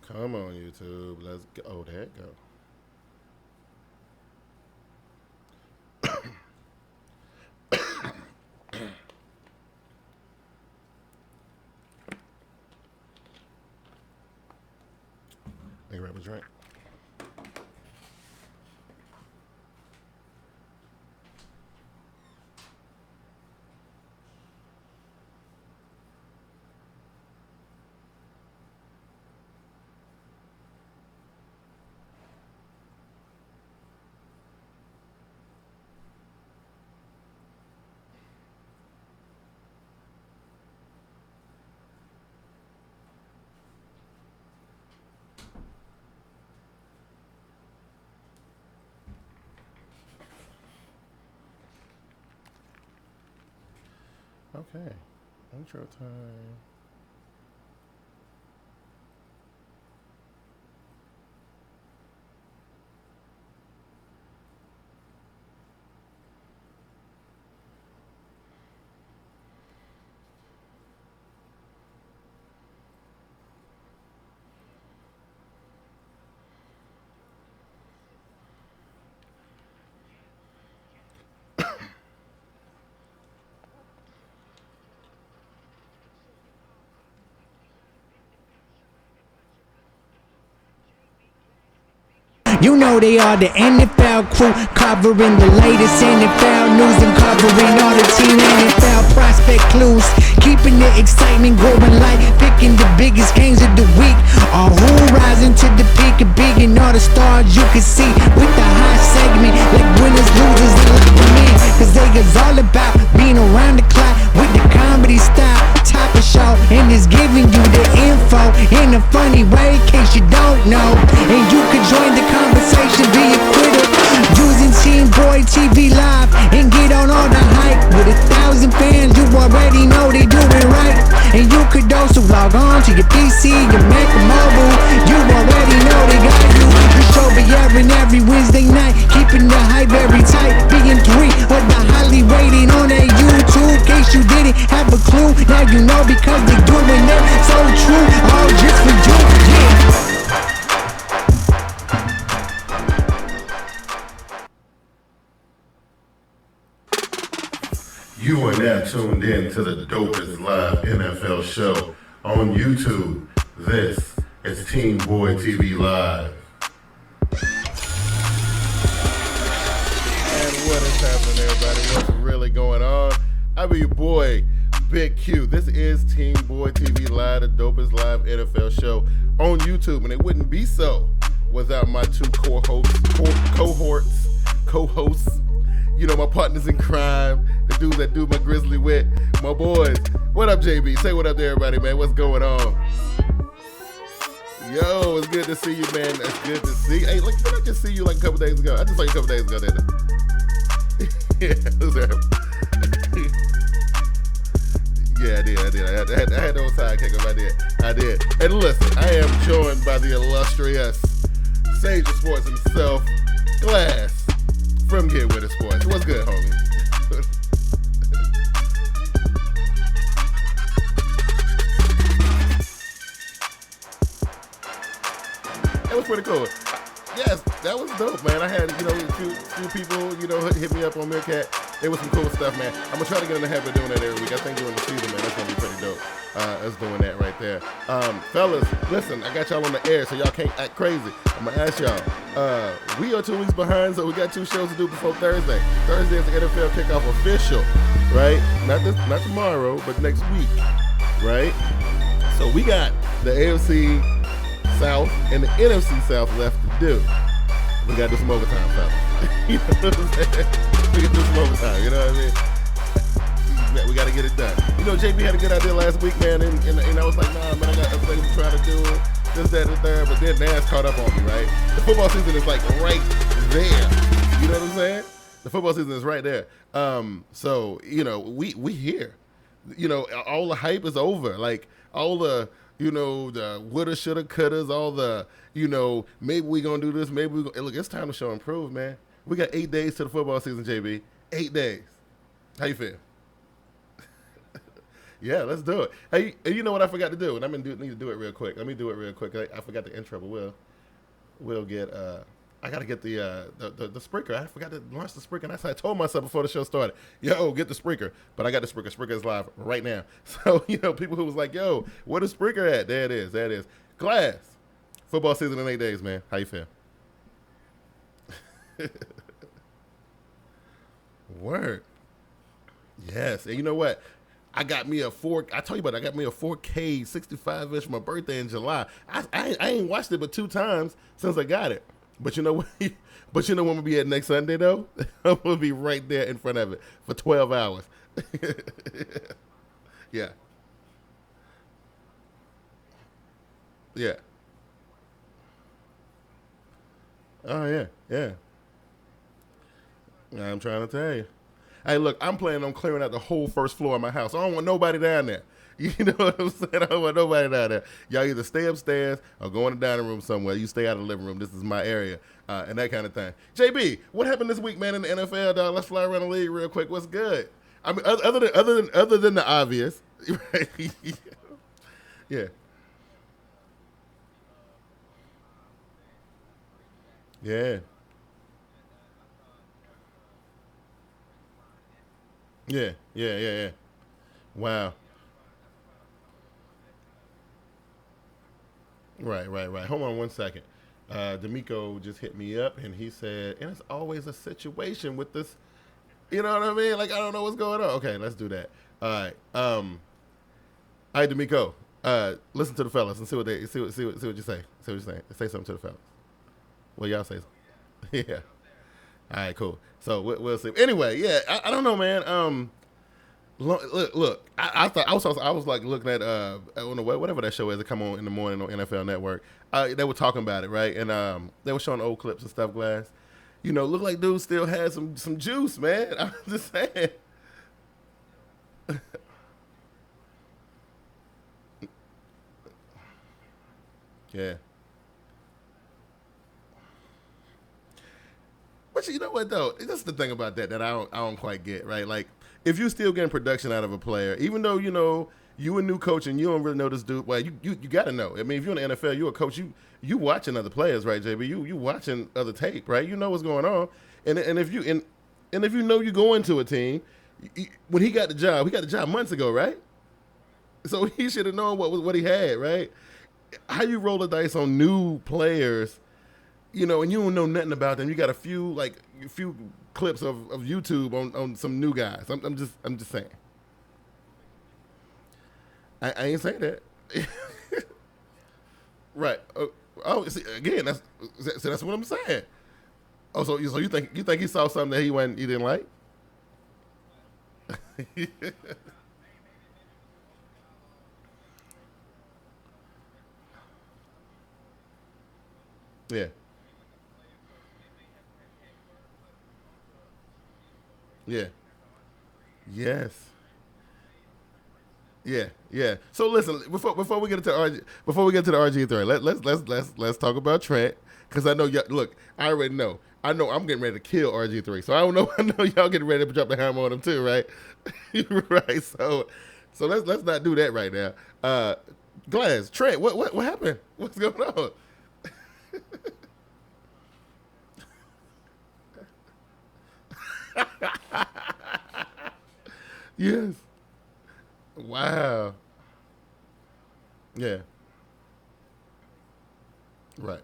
Come on, YouTube. Let's go. Oh, there it go. Let me grab a drink. Okay. Intro time. You know they are the NFL crew, covering the latest NFL news and covering all the team NFL prospect clues. Keeping the excitement going light, picking the biggest games of the week. Or who rising to the peak of big and all the stars you can see. With the high segment, like winners, losers, and like the men. Cause they is all about being around the clock with the comedy style. Top of show, and it's giving you the info in a funny way in case you don't know. And you can join the conversation via Twitter using TeamBoydTV Live and get on all the hype. With 1,000 fans, you already know they do it right. And you could also log on to your PC, your Mac or mobile. You already know they got you. The show be airing every Wednesday night, keeping the hype very tight. Being 3 of the highly rated on that YouTube. In case you didn't have a clue, now you know because they doing it so true. All just for you, yeah. You are now tuned in to the Dopest Live NFL Show on YouTube. This is TeamBoydTV Live. And what is happening, everybody? What's really going on? I be your boy, Big Q. This is TeamBoydTV Live, the Dopest Live NFL Show on YouTube. And it wouldn't be so without my two co-hosts, you know, my partners in crime, the dudes that do my grizzly wit, my boys. What up, JB? Say what up to everybody, man. What's going on? Yo, it's good to see you, man. It's good to see you. Hey, look, did I just see you like a couple days ago? I just saw you a couple days ago, didn't I? Yeah, who's there? Yeah, I did. I had no sidekick up. I did. And listen, I am joined by the illustrious Sage of Sports himself, Glass. From Get With It Sports. What's good, homie? That was pretty cool. Yes, that was dope, man. I had, you know, a few people, you know, hit me up on Meerkat. There was some cool stuff, man. I'm going to try to get in the habit of doing that every week. I think during the season, man, that's going to be pretty dope. Us doing that right there. Fellas, listen, I got y'all on the air, so y'all can't act crazy. I'm going to ask y'all. We are 2 weeks behind, so we got 2 shows to do before Thursday. Thursday is the NFL kickoff official, right? Not tomorrow, but next week, right? So we got the AFC South and the NFC South left to do. We got to do some overtime, fellas. You know what I'm saying? We got to do some overtime, you know what I mean? We got to get it done. You know, JB had a good idea last week, man, and I was like, nah, man, I got other things to try to do, this, that, and the third, but then Nas caught up on me, right? The football season is like right there. You know what I'm saying? The football season is right there. So, you know, we here. You know, all the hype is over. Like, all the, you know, the woulda, shoulda, couldas, all the, you know, maybe we gonna do this, maybe we gonna, look, it's time to show and prove, man. We got 8 days to the football season, JB. 8 days. How you feel? Yeah, let's do it. Hey, you know what I forgot to do, and need to do it real quick. Let me do it real quick. I forgot the intro, but we'll get. I gotta get the Spreaker. I forgot to launch the Spreaker. And I told myself before the show started, yo, get the Spreaker. But I got the Spreaker. Spreaker is live right now. So people who was like, yo, where is Spreaker at? There it is. There it is. Glass. Football season in 8 days, man. How you feel? Word. Yes, and you know what? I got me a 4K 65-inch for my birthday in July. I ain't watched it but 2 times since I got it. But you know what? But you know when we'll be at next Sunday though? I'm gonna be right there in front of it for 12 hours. Yeah. Yeah. Oh yeah, yeah. I'm trying to tell you. Hey, look, I'm planning on clearing out the whole first floor of my house. I don't want nobody down there. You know what I'm saying? I don't want nobody down there. Y'all either stay upstairs or go in the dining room somewhere. You stay out of the living room. This is my area, and that kind of thing. JB, what happened this week, man, in the NFL, dog? Let's fly around the league real quick. What's good? I mean, other than the obvious, right? Yeah. Yeah. Yeah. Yeah. Yeah. Yeah. Wow. Right, right, right. Hold on one second. D'Amico just hit me up and he said, and it's always a situation with this. You know what I mean? Like, I don't know what's going on. Okay, let's do that. All right. All right, D'Amico. Listen to the fellas and see what you say. See what you say. Say something to the fellas. Well, y'all say something. Yeah. All right, cool. So we'll see. Anyway, yeah, I don't know, man. Look. I thought I was like looking at on the whatever that show is that come on in the morning on NFL Network. They were talking about it, right? And they were showing old clips and stuff. Glass, look like dude still had some juice, man. I'm just saying. Yeah. But you know what though? That's the thing about that I don't quite get, right? Like if you're still getting production out of a player, even though you a new coach and you don't really know this dude, well, you got to know. I mean, if you're in the NFL, you're a coach. You watching other players, right, JB? You watching other tape, right? You know what's going on, and if you you go into a team, when he got the job months ago, right? So he should have known what he had, right? How you roll the dice on new players? And you don't know nothing about them. You got a few clips of YouTube on some new guys. I'm just saying. I ain't saying that. Right. See, again, that's what I'm saying. Oh, so you think he saw something that he didn't like? Yeah. Yeah. Yes. Yeah. Yeah. So listen, before we get into the RG3, let's talk about Trent because I know y'all. Look, I already know. I know I'm getting ready to kill RG3, so I don't know. I know y'all getting ready to drop the hammer on him too, right? Right. So let's not do that right now. Glass, Trent, what happened? What's going on? Yes. Wow. Yeah. Right.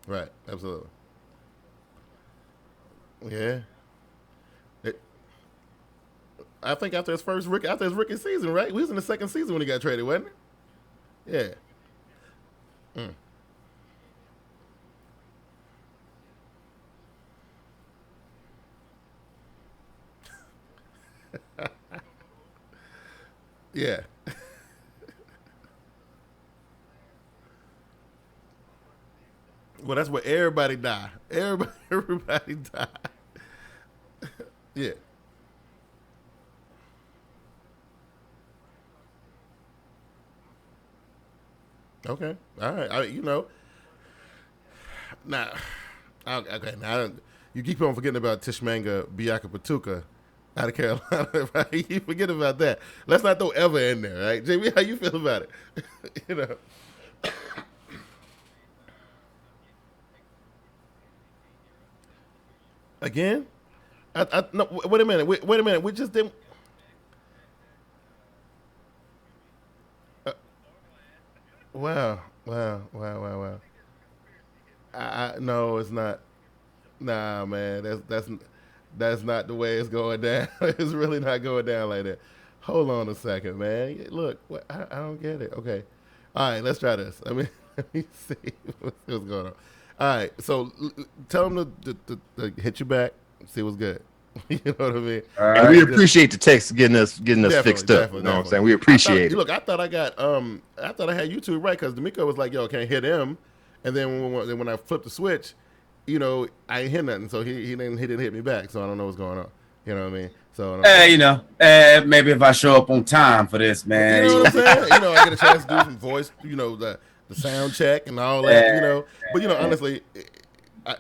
Right. Absolutely. Yeah. It, I think after his rookie season, right? We was in the second season when he got traded, wasn't it? Yeah. Mm. Yeah. Well, that's where everybody die. Everybody die. Yeah. Okay. All right. Now. Okay. Now you keep on forgetting about Tishmanga Biaka Patuka. out of Carolina, right? You forget about that. Let's not throw ever in there, right? JB, how you feel about it? You know. Again? No, wait a minute. Wait a minute. We just didn't. Wow. No, it's not. Nah, man. That's not the way it's going down. It's really not going down like that. Hold on a second, man. Look, I don't get it. Okay. All right, let's try this. Let me see what's going on. All right, so tell them to hit you back, see what's good. You know what I mean? And we appreciate the text getting us fixed up. You know what I'm saying? We appreciate it. Look, I thought I had YouTube right because D'Amico was like, "Yo, can't hit him," and then when I flipped the switch, you know, I ain't hit nothing, so he didn't hit me back, so I don't know what's going on. You know what I mean? So you know, maybe if I show up on time for this, man. You know what I'm saying? You know, I get a chance to do some voice, you know, the sound check and all that, you know. But you know, honestly,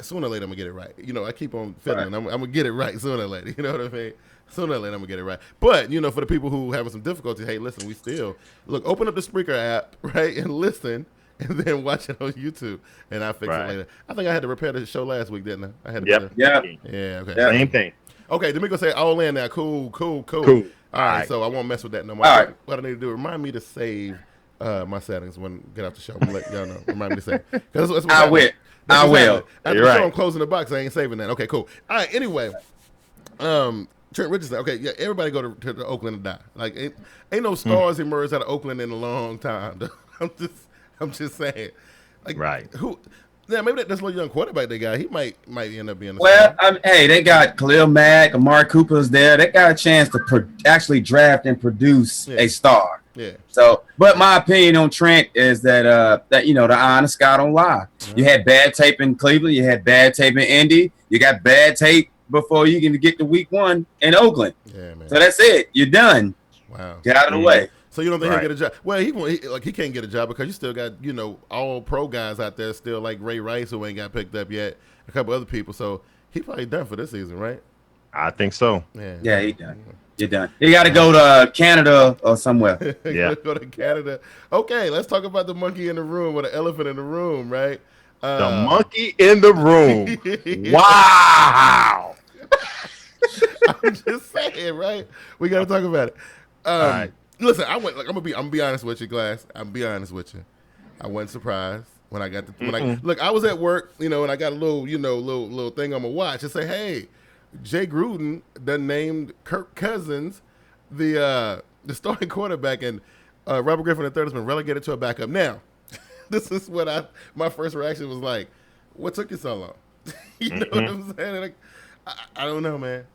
sooner or later I'm gonna get it right. You know, I keep on fiddling. I'm gonna get it right sooner or later. You know what I mean? Sooner or later I'm gonna get it right. But you know, for the people who having some difficulty, hey, listen, we still open up the Spreaker app, right, and listen, and then watch it on YouTube, and I'll fix it later. I think I had to repair the show last week, didn't I? I had to. Yeah. Okay. Same thing. Okay, D'Amico say all in now. Cool. All right, so I won't mess with that no more. All right. What I need to do, remind me to save my settings when I get off the show. I'm gonna let y'all know. Remind me to save. That's I will. After You're the show, right. I'm closing the box. I ain't saving that. Okay, cool. All right. Anyway, Trent Richardson. Okay, yeah. Everybody go to Oakland and die. Like, ain't no stars emerged out of Oakland in a long time. I'm just saying. Like, right. Who? Yeah, maybe that's a little young quarterback they got. He might end up being. Well, hey, they got Khalil Mack, Amari Cooper's there. They got a chance to actually draft and produce a star. Yeah. So, but my opinion on Trent is that you know, the honest guy don't lie. Mm-hmm. You had bad tape in Cleveland. You had bad tape in Indy. You got bad tape before you can get to week 1 in Oakland. Yeah, man. So that's it. You're done. Wow. Get out of the way. So you don't think he'll get a job? Well, he can't get a job because you still got, you know, all pro guys out there still, like Ray Rice, who ain't got picked up yet, a couple other people. So he probably done for this season, right? I think so. Yeah, he done. You're done. You got to go to Canada or somewhere. Yeah, go to Canada. Okay, let's talk about the monkey in the room or the elephant in the room, right? The monkey in the room. Wow. I'm just saying, right? We got to talk about it. All right. Listen, I'm gonna be honest with you, Glass. I'm be honest with you. I wasn't surprised when I got look. I was at work, you know, and I got a little thing on my watch and say, hey, Jay Gruden done named Kirk Cousins the starting quarterback, and Robert Griffin III has been relegated to a backup. Now, this is what my first reaction was like. What took you so long? You know what I'm saying? Like, I don't know, man.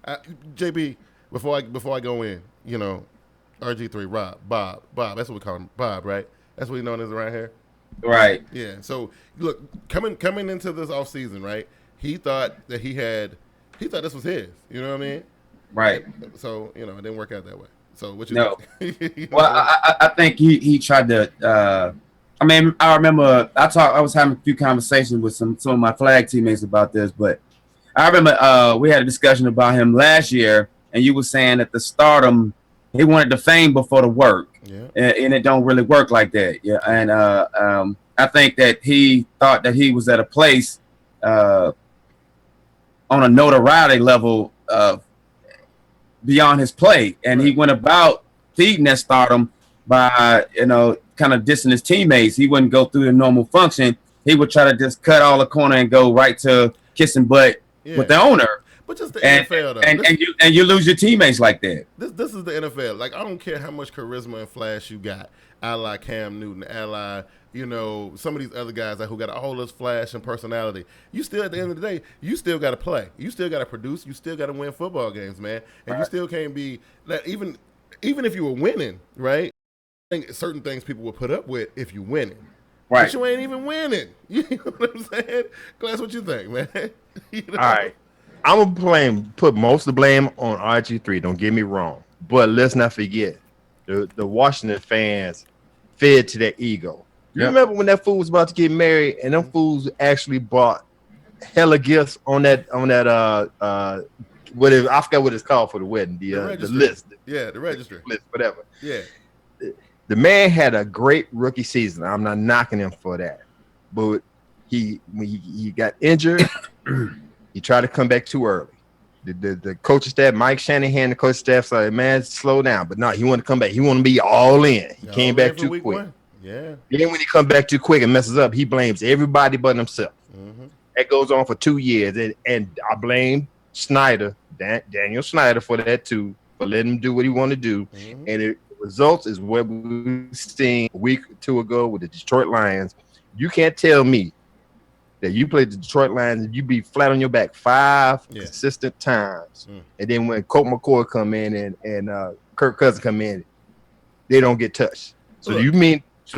JB, before I go in, you know. RG3, Bob. That's what we call him, Bob, right? That's what he's known as around here. Right. Yeah. So look, coming into this off season, right? He thought that he thought this was his. You know what I mean? Right. So you know, it didn't work out that way. So what you? No. Think? You know? Well, I think he tried to. I mean, I remember I was having a few conversations with some of my flag teammates about this, but I remember we had a discussion about him last year, and you were saying that the stardom. He wanted the fame before the work, and it don't really work like that. Yeah, and I think that he thought that he was at a place on a notoriety level beyond his play, and he went about feeding that stardom by kind of dissing his teammates. He wouldn't go through the normal function. He would try to just cut all the corner and go right to kissing butt with the owner. But just the NFL, though. And you lose your teammates like that. This is the NFL. Like, I don't care how much charisma and flash you got, a la Cam Newton, a la, you know, some of these other guys who got all this flash and personality. You still, at the end of the day, you still got to play. You still got to produce. You still got to win football games, man. And you still can't be, even if you were winning, right? I think certain things people will put up with if you winning. Right. But you ain't even winning. You know what I'm saying? Glass, what you think, man? You know? All right. I'm going to put most of the blame on RG3. Don't get me wrong. But let's not forget, the Washington fans fed to their ego. You remember when that fool was about to get married and them fools actually bought hella gifts on that whatever. I forgot what it's called for the wedding. The list. Yeah, the registry. List, whatever. Yeah. The man had a great rookie season. I'm not knocking him for that, but when he got injured, he tried to come back too early. The coaching staff, Mike Shanahan, the coaching staff said, "Man, slow down." But no, he wanted to come back. He wanted to be all in. He came back too quick. Yeah. Then when he come back too quick and messes up, he blames everybody but himself. Mm-hmm. That goes on for 2 years, and I blame Snyder, Daniel Snyder, for that too, for letting him do what he wanted to do. Mm-hmm. And the results is what we seen a week or two ago with the Detroit Lions. You can't tell me that you played the Detroit Lions and you be flat on your back 5 consistent times, and then when Colt McCoy come in and Kirk Cousins come in, they don't get touched. So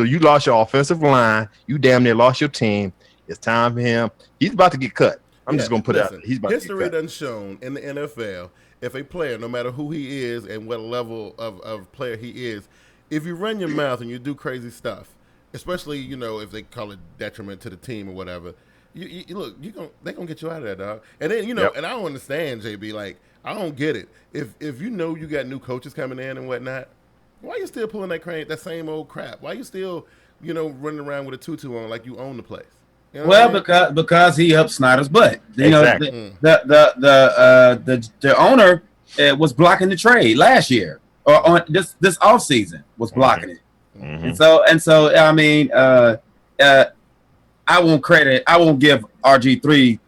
you lost your offensive line. You damn near lost your team. It's time for him. He's about to get cut. I'm just gonna put it out there. He's about to get cut. History done shown in the NFL, if a player, no matter who he is and what level of player he is, if you run your mouth and you do crazy stuff, especially if they call it detriment to the team or whatever, you look, they gonna get you out of there, dog. And then and I don't understand, JB. Like, I don't get it. If you know you got new coaches coming in and whatnot, why are you still pulling that same old crap? Why are you still running around with a tutu on like you own the place? You know well, because he up Snyder's butt. Exactly. The owner was blocking the trade last year, or on this offseason was blocking it. Mm-hmm. And so I mean, I won't give RG3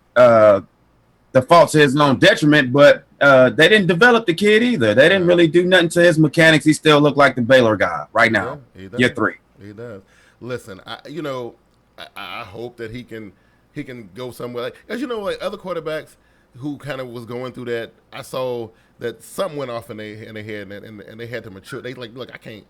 the fault to his own detriment, but they didn't develop the kid either. They didn't really do nothing to his mechanics. He still looked like the Baylor guy right now. Year 3. He does. Listen, I hope that he can go somewhere. As like other quarterbacks who kind of was going through that, I saw that something went off in their head and they had to mature. They like, look, I can't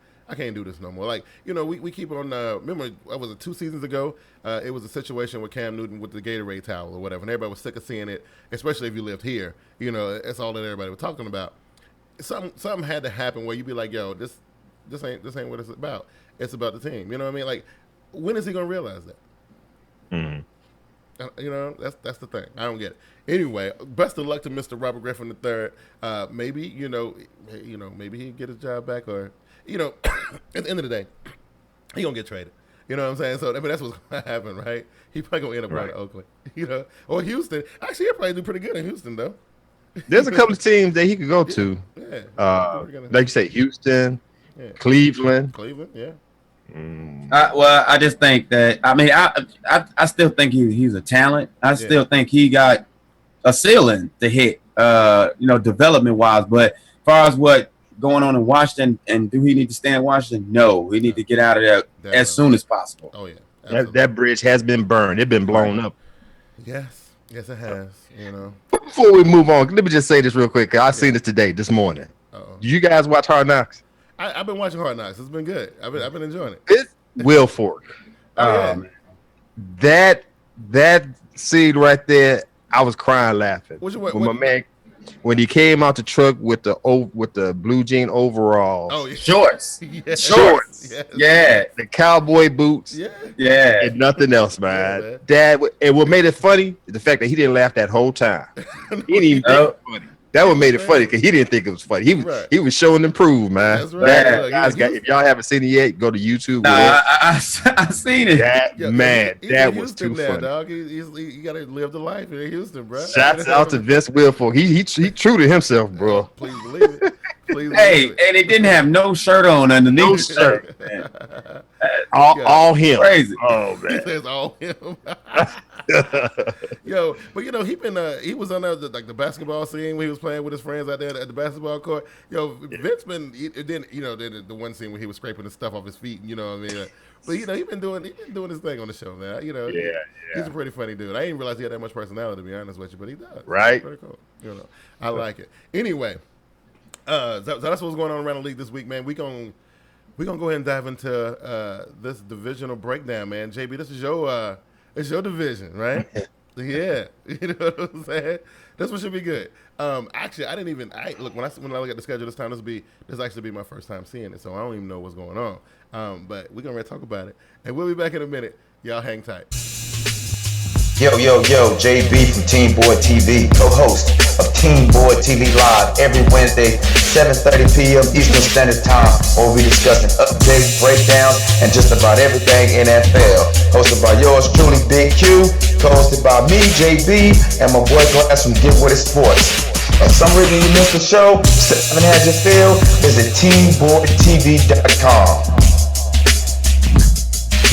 do this no more. Like, we keep on, remember, was it 2 seasons ago? It was a situation with Cam Newton with the Gatorade towel or whatever, and everybody was sick of seeing it, especially if you lived here. That's all that everybody was talking about. Something had to happen where you'd be like, yo, this ain't what it's about. It's about the team. You know what I mean? Like, when is he going to realize that? Mm-hmm. That's the thing. I don't get it. Anyway, best of luck to Mr. Robert Griffin III. Maybe, maybe he'll get his job back, or, at the end of the day, he gonna get traded. You know what I'm saying? So, I mean, that's what's gonna happen, right? He probably gonna end up going to Oakland, or Houston. Actually, he'll probably do pretty good in Houston, though. There's a couple of teams that he could go to. Yeah. Like you say, Houston, Cleveland. Yeah. Well, I just think that, I mean, I still think he's a talent. I still think he got a ceiling to hit, development wise. But as far as what going on in Washington, and do he need to stay in Washington? No, he need to get out of there as soon as possible. Oh yeah, that bridge has been burned. It's been blown up. Yes, it has. Before we move on, let me just say this real quick. I seen this this morning. Do you guys watch Hard Knocks? I've been watching Hard Knocks. It's been good. I've been enjoying it. It's Will Fork. That scene right there, I was crying laughing. My man, when he came out the truck with the blue jean overalls, shorts, shorts, yes. the cowboy boots, and nothing else, man. And what made it funny is the fact that he didn't laugh that whole time. He didn't even think it was funny. That what made it funny because he didn't think it was funny. He was showing and prove, man. That's right. If y'all haven't seen it yet, go to YouTube. I seen it. That was too funny. Dog. You gotta live the life in Houston, bro. Shouts out to Vince Wilfork. He true to himself, bro. Please believe it. And he didn't have no shirt on underneath. No shirt. all him. Crazy. Oh man. He says all him. Yo, but he was on the basketball scene when he was playing with his friends out there at the basketball court. Yo, Vince the one scene where he was scraping the stuff off his feet. You know what I mean? But he been doing his thing on the show, man. He's a pretty funny dude. I didn't realize he had that much personality, to be honest with you, but he does. Right. Pretty cool. I like it. Anyway, so that's what's going on around the league this week, man. We're gonna go ahead and dive into this divisional breakdown, man. JB, this is your division, right? Yeah, you know what I'm saying. This one should be good. Actually, I didn't even. Look when I look at the schedule this time. This actually be my first time seeing it, so I don't even know what's going on. But we're gonna talk about it, and we'll be back in a minute. Y'all hang tight. Yo, JB from TeamBoydTV, co-host of Team Boyd TV Live every Wednesday, 7:30 p.m. Eastern Standard Time, where we'll be discussing updates, breakdowns, and just about everything NFL. Hosted by yours truly, Big Q, co-hosted by me, JB, and my boy Glass from Get With It Sports. For some reason you missed the show, haven't had your fill, visit TeamBoydTV.com.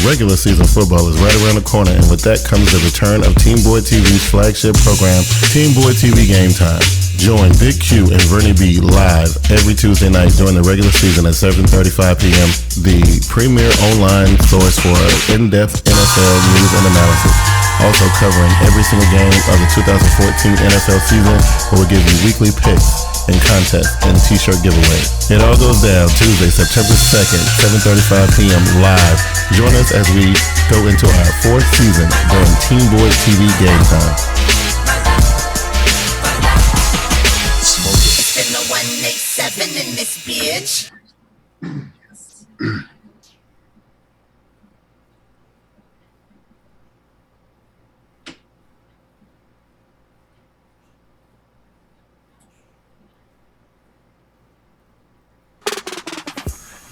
Regular season football is right around the corner, and with that comes the return of Team Boyd TV's flagship program, Team Boyd TV Game Time. Join Big Q and Vernie B live every Tuesday night during the regular season at 7:35 p.m., the premier online source for in-depth NFL news and analysis. Also covering every single game of the 2014 NFL season, where we'll give you weekly picks and contests and t-shirt giveaways. It all goes down Tuesday, September 2nd, 7:35 p.m. live. Join us as we go into our 4th season during Team Boyd TV Game Time. In the 187 in this bitch.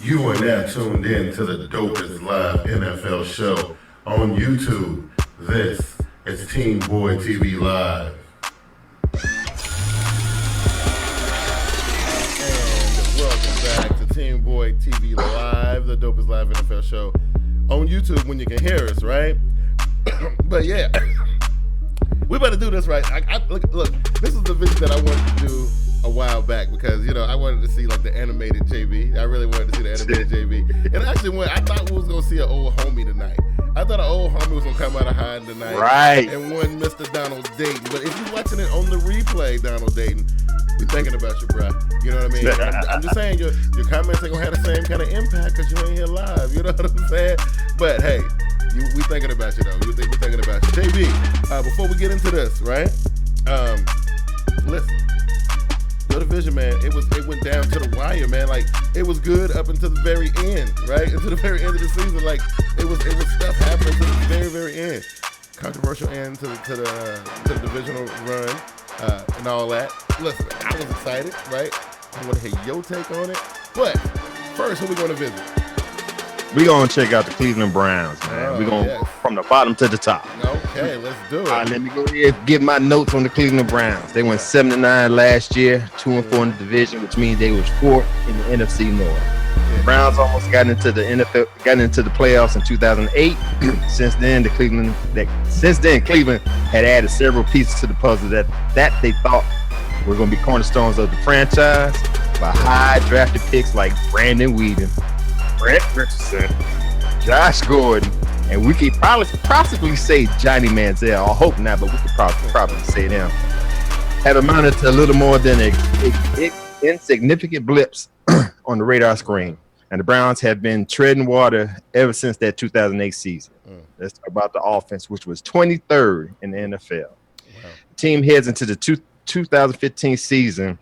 You are now tuned in to the Dopest Live NFL Show on YouTube. This is Team Boyd TV Live. And welcome back to Team Boyd TV Live, the Dopest Live NFL Show on YouTube when you can hear us, right? But yeah, we better do this right. Look, this is the vision that I wanted to do a while back, because I wanted to see like the animated JB. I really wanted to see the animated JB. And actually, I thought we was gonna see an old homie tonight. I thought an old homie was gonna come out of hiding tonight, Right. And one Mr. Donald Dayton. But if you're watching it on the replay, Donald Dayton, we thinking about you, bro. You know what I mean? I'm just saying your comments ain't gonna have the same kind of impact because you ain't here live. You know what I'm saying? But hey, we thinking about you though. We're thinking about you, JB. Before we get into this, right? Listen. Your division, man, it went down to the wire, man. Like, it was good up until the very end, right? Until the very end of the season, like it was stuff happening to the very, very end. Controversial end to the divisional run and all that. Listen, I was excited, right? I want to hear your take on it. But first, who we going to visit? We're going to check out the Cleveland Browns, man. We're going from the bottom to the top. Okay, let's do it. All right, let me go ahead and give my notes on the Cleveland Browns. They went 7-9 last year, 2-4 in the division, which means they was 4th in the NFC North. The Browns almost got into the playoffs in 2008. Since then, Cleveland had added several pieces to the puzzle that they thought were going to be cornerstones of the franchise by high drafted picks like Brandon Weeden, Brett Richardson, Josh Gordon, and we could possibly say Johnny Menziel. I hope not, but we could probably say them. Have amounted to a little more than insignificant blips on the radar screen. And the Browns have been treading water ever since that 2008 season. Let's talk about the offense, which was 23rd in the NFL. Wow. The team heads into the 2015 season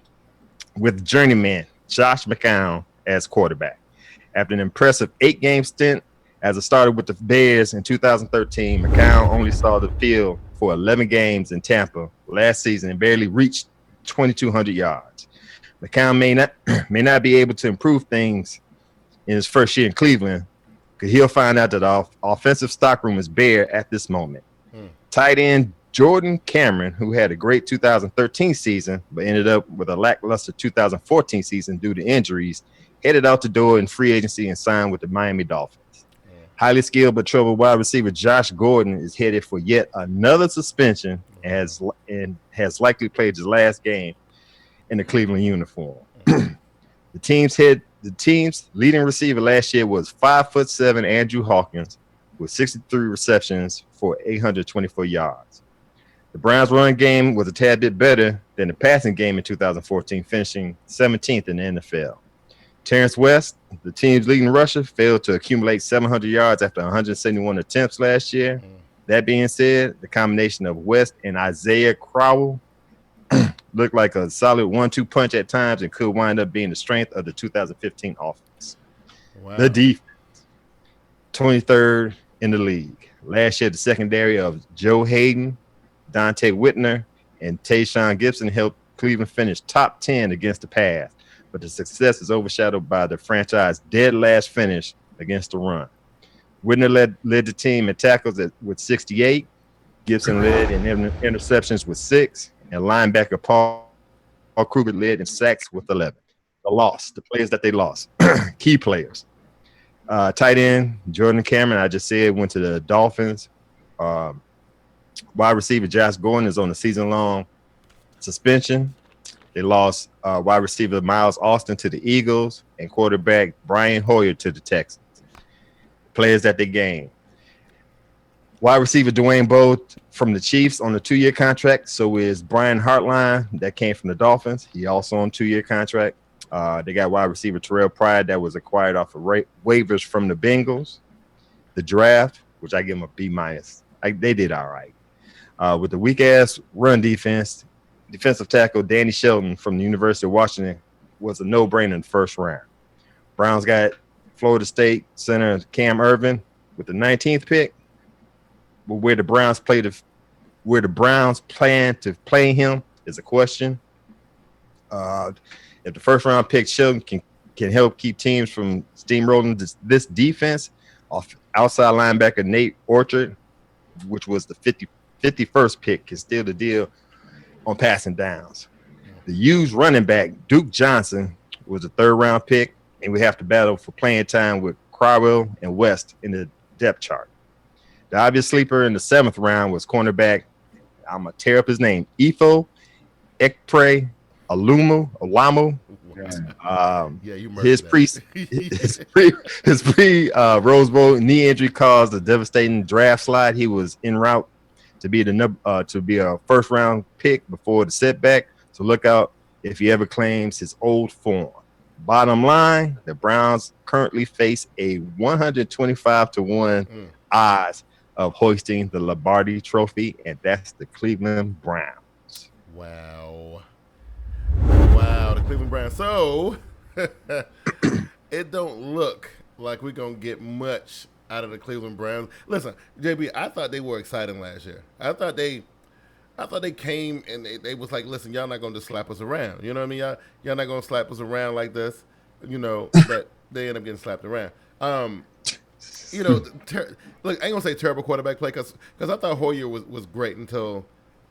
with journeyman Josh McCown as quarterback. After an impressive 8-game stint as a starter with the Bears in 2013, McCown only saw the field for 11 games in Tampa last season and barely reached 2,200 yards. McCown may not be able to improve things in his first year in Cleveland, because he'll find out that the offensive stockroom is bare at this moment. Tight end Jordan Cameron, who had a great 2013 season but ended up with a lackluster 2014 season due to injuries, headed out the door in free agency and signed with the Miami Dolphins. Highly skilled but troubled wide receiver Josh Gordon is headed for yet another suspension and has likely played his last game in the Cleveland uniform. The team's leading receiver last year was 5'7" Andrew Hawkins with 63 receptions for 824 yards. The Browns' run game was a tad bit better than the passing game in 2014, finishing 17th in the NFL. Terrence West, the team's leading rusher, failed to accumulate 700 yards after 171 attempts last year. That being said, the combination of West and Isaiah Crowell looked like a solid 1-2 punch at times and could wind up being the strength of the 2015 offense. Wow. The defense, 23rd in the league. Last year, the secondary of Joe Hayden, Dante Whitner, and Tayshaun Gibson helped Cleveland finished top 10 against the pass, but the success is overshadowed by the franchise dead last finish against the run. Whitner led the team in tackles with 68. Gibson led in interceptions with 6, and linebacker Paul Kruger led in sacks with 11. The players that they lost, key players. Tight end Jordan Cameron, I just said, went to the Dolphins. Wide receiver Josh Gordon is on a season-long suspension. They lost wide receiver Miles Austin to the Eagles and quarterback Brian Hoyer to the Texans. Players that they gained. Wide receiver Dwayne Bowe from the Chiefs on a 2-year contract. So is Brian Hartline that came from the Dolphins. He also on a 2-year contract. They got wide receiver Terrell Pryor that was acquired off of waivers from the Bengals. The draft, which I give them a B-. They did all right. With the weak-ass run defense, defensive tackle Danny Shelton from the University of Washington was a no-brainer in the first round. Browns got Florida State center Cam Irvin with the 19th pick. But where the Browns plan to play him is a question. If the first round pick Shelton can help keep teams from steamrolling this defense, outside linebacker Nate Orchard, which was the 51st pick, can steal the deal on passing downs. The used running back Duke Johnson was a 3rd round pick, and we have to battle for playing time with Crowell and West in the depth chart. The obvious sleeper in the 7th round was cornerback, I'm going to tear up his name, Ifo Ekpre Olamu. His pre Rose Bowl knee injury caused a devastating draft slide. He was en route to be a first round pick before the setback. So look out if he ever claims his old form. Bottom line, the Browns currently face a 125-1 odds of hoisting the Lombardi Trophy, and that's the Cleveland Browns. Wow, the Cleveland Browns. So it don't look like we're gonna get much out of the Cleveland Browns. Listen, JB, I thought they were exciting last year. I thought they came and they was like, listen, y'all not gonna just slap us around. You know what I mean? Y'all not gonna slap us around like this. You know, but they end up getting slapped around. You know, look, I ain't gonna say terrible quarterback play because I thought Hoyer was great until,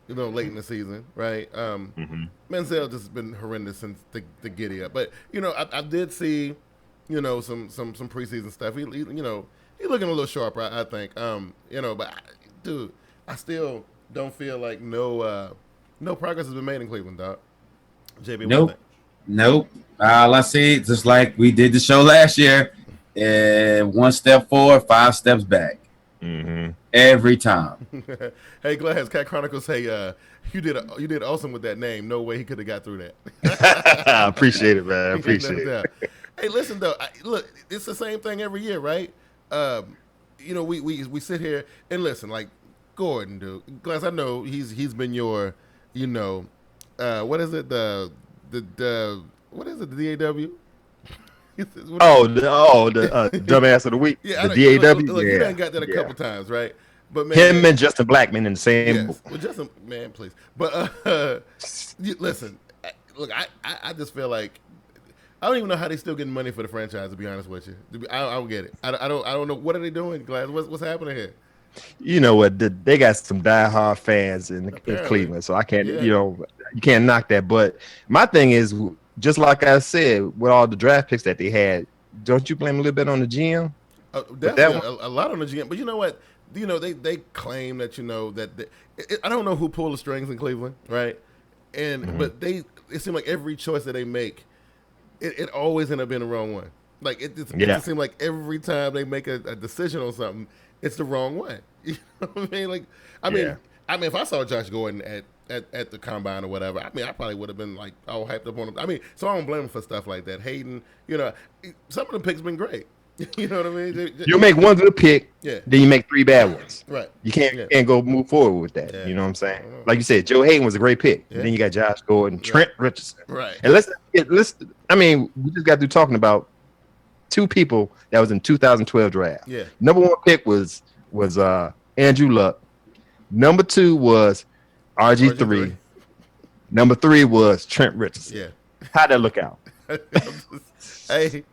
you know, late in the season, right? Menziel just been horrendous since the giddy up. But you know, I did see, you know, some preseason stuff. He you know, he's looking a little sharper, I think. You know, but dude, I still don't feel like no progress has been made in Cleveland, dog. JB, Nope. All I see, just like we did the show last year, 1 step forward, 5 steps back. Every time. Hey, Glass, Cat Chronicles say you did awesome with that name. No way he could have got through that. I appreciate it, man. I appreciate it. Hey, listen though, look, it's the same thing every year, right? You know, we sit here and listen, like Gordon, dude. Glass, I know he's been your, you know, what is it, the what is it, the DAW? The dumbass of the week. Yeah, the DAW. Look, you done got that a couple times, right? But man, him and Justin Blackman in the same. Yes. Well, Justin, man, please. But listen, look, I just feel like I don't even know how they still getting money for the franchise. To be honest with you, I don't get it. I don't know what are they doing, Glass. What's happening here? You know what? They got some diehard fans in Cleveland, so I can't. You know, you can't knock that. But my thing is, just like I said, with all the draft picks that they had, don't you blame a little bit on the GM? Definitely a lot on the GM. But you know what? You know, they claim that, you know, that I don't know who pulled the strings in Cleveland, right? And but it seems like every choice that they make, it always end up being the wrong one. Like it just seems like every time they make a decision on something, it's the wrong one. You know what I mean? Like I mean, if I saw Josh Gordon at the combine or whatever, I mean, I probably would have been like all hyped up on him. I mean, so I don't blame him for stuff like that. Hayden, you know, some of the picks been great. You know what I mean? You make one good pick, then you make 3 bad ones. Right. You can't go move forward with that. Yeah. You know what I'm saying? Like you said, Joe Hayden was a great pick. Yeah. Then you got Josh Gordon, Trent Richardson. Right. And let's. I mean, we just got through talking about 2 people that was in 2012 draft. Yeah. Number 1 pick was Andrew Luck. Number 2 was RG3. Number 3 was Trent Richardson. Yeah. How'd that look out? Hey,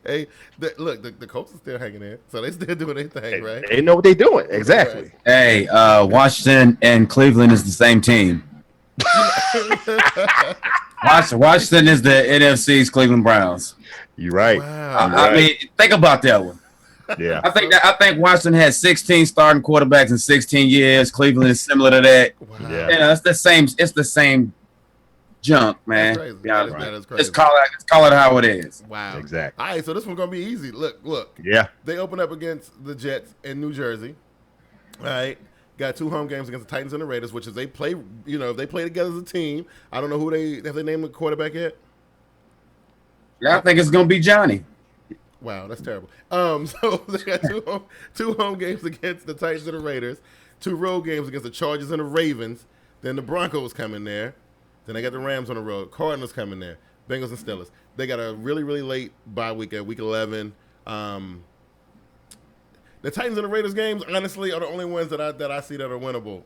look, the Colts are still hanging in, so they still doing their thing, right? They know what they're doing. Exactly. Hey, Washington and Cleveland is the same team. Washington is the NFC's Cleveland Browns. You're right. Wow. I mean, think about that one. Yeah. I think Washington has 16 starting quarterbacks in 16 years. Cleveland is similar to that. Wow. Yeah. You know, it's the same junk, man. That's crazy. Yeah, That is crazy. Just call it how it is. Wow. Exactly. All right, so this one's gonna be easy. Look. Yeah. They open up against the Jets in New Jersey. All right. Got 2 home games against the Titans and the Raiders, which is they play. You know, if they play together as a team. I don't know who have they named the quarterback yet. Yeah, I think it's gonna be Johnny. Wow, that's terrible. So they got two home games against the Titans and the Raiders, 2 road games against the Chargers and the Ravens. Then the Broncos come in there. Then they got the Rams on the road. Cardinals come in there. Bengals and Steelers. They got a really, really late bye week at week 11. The Titans and the Raiders games, honestly, are the only ones that I see that are winnable.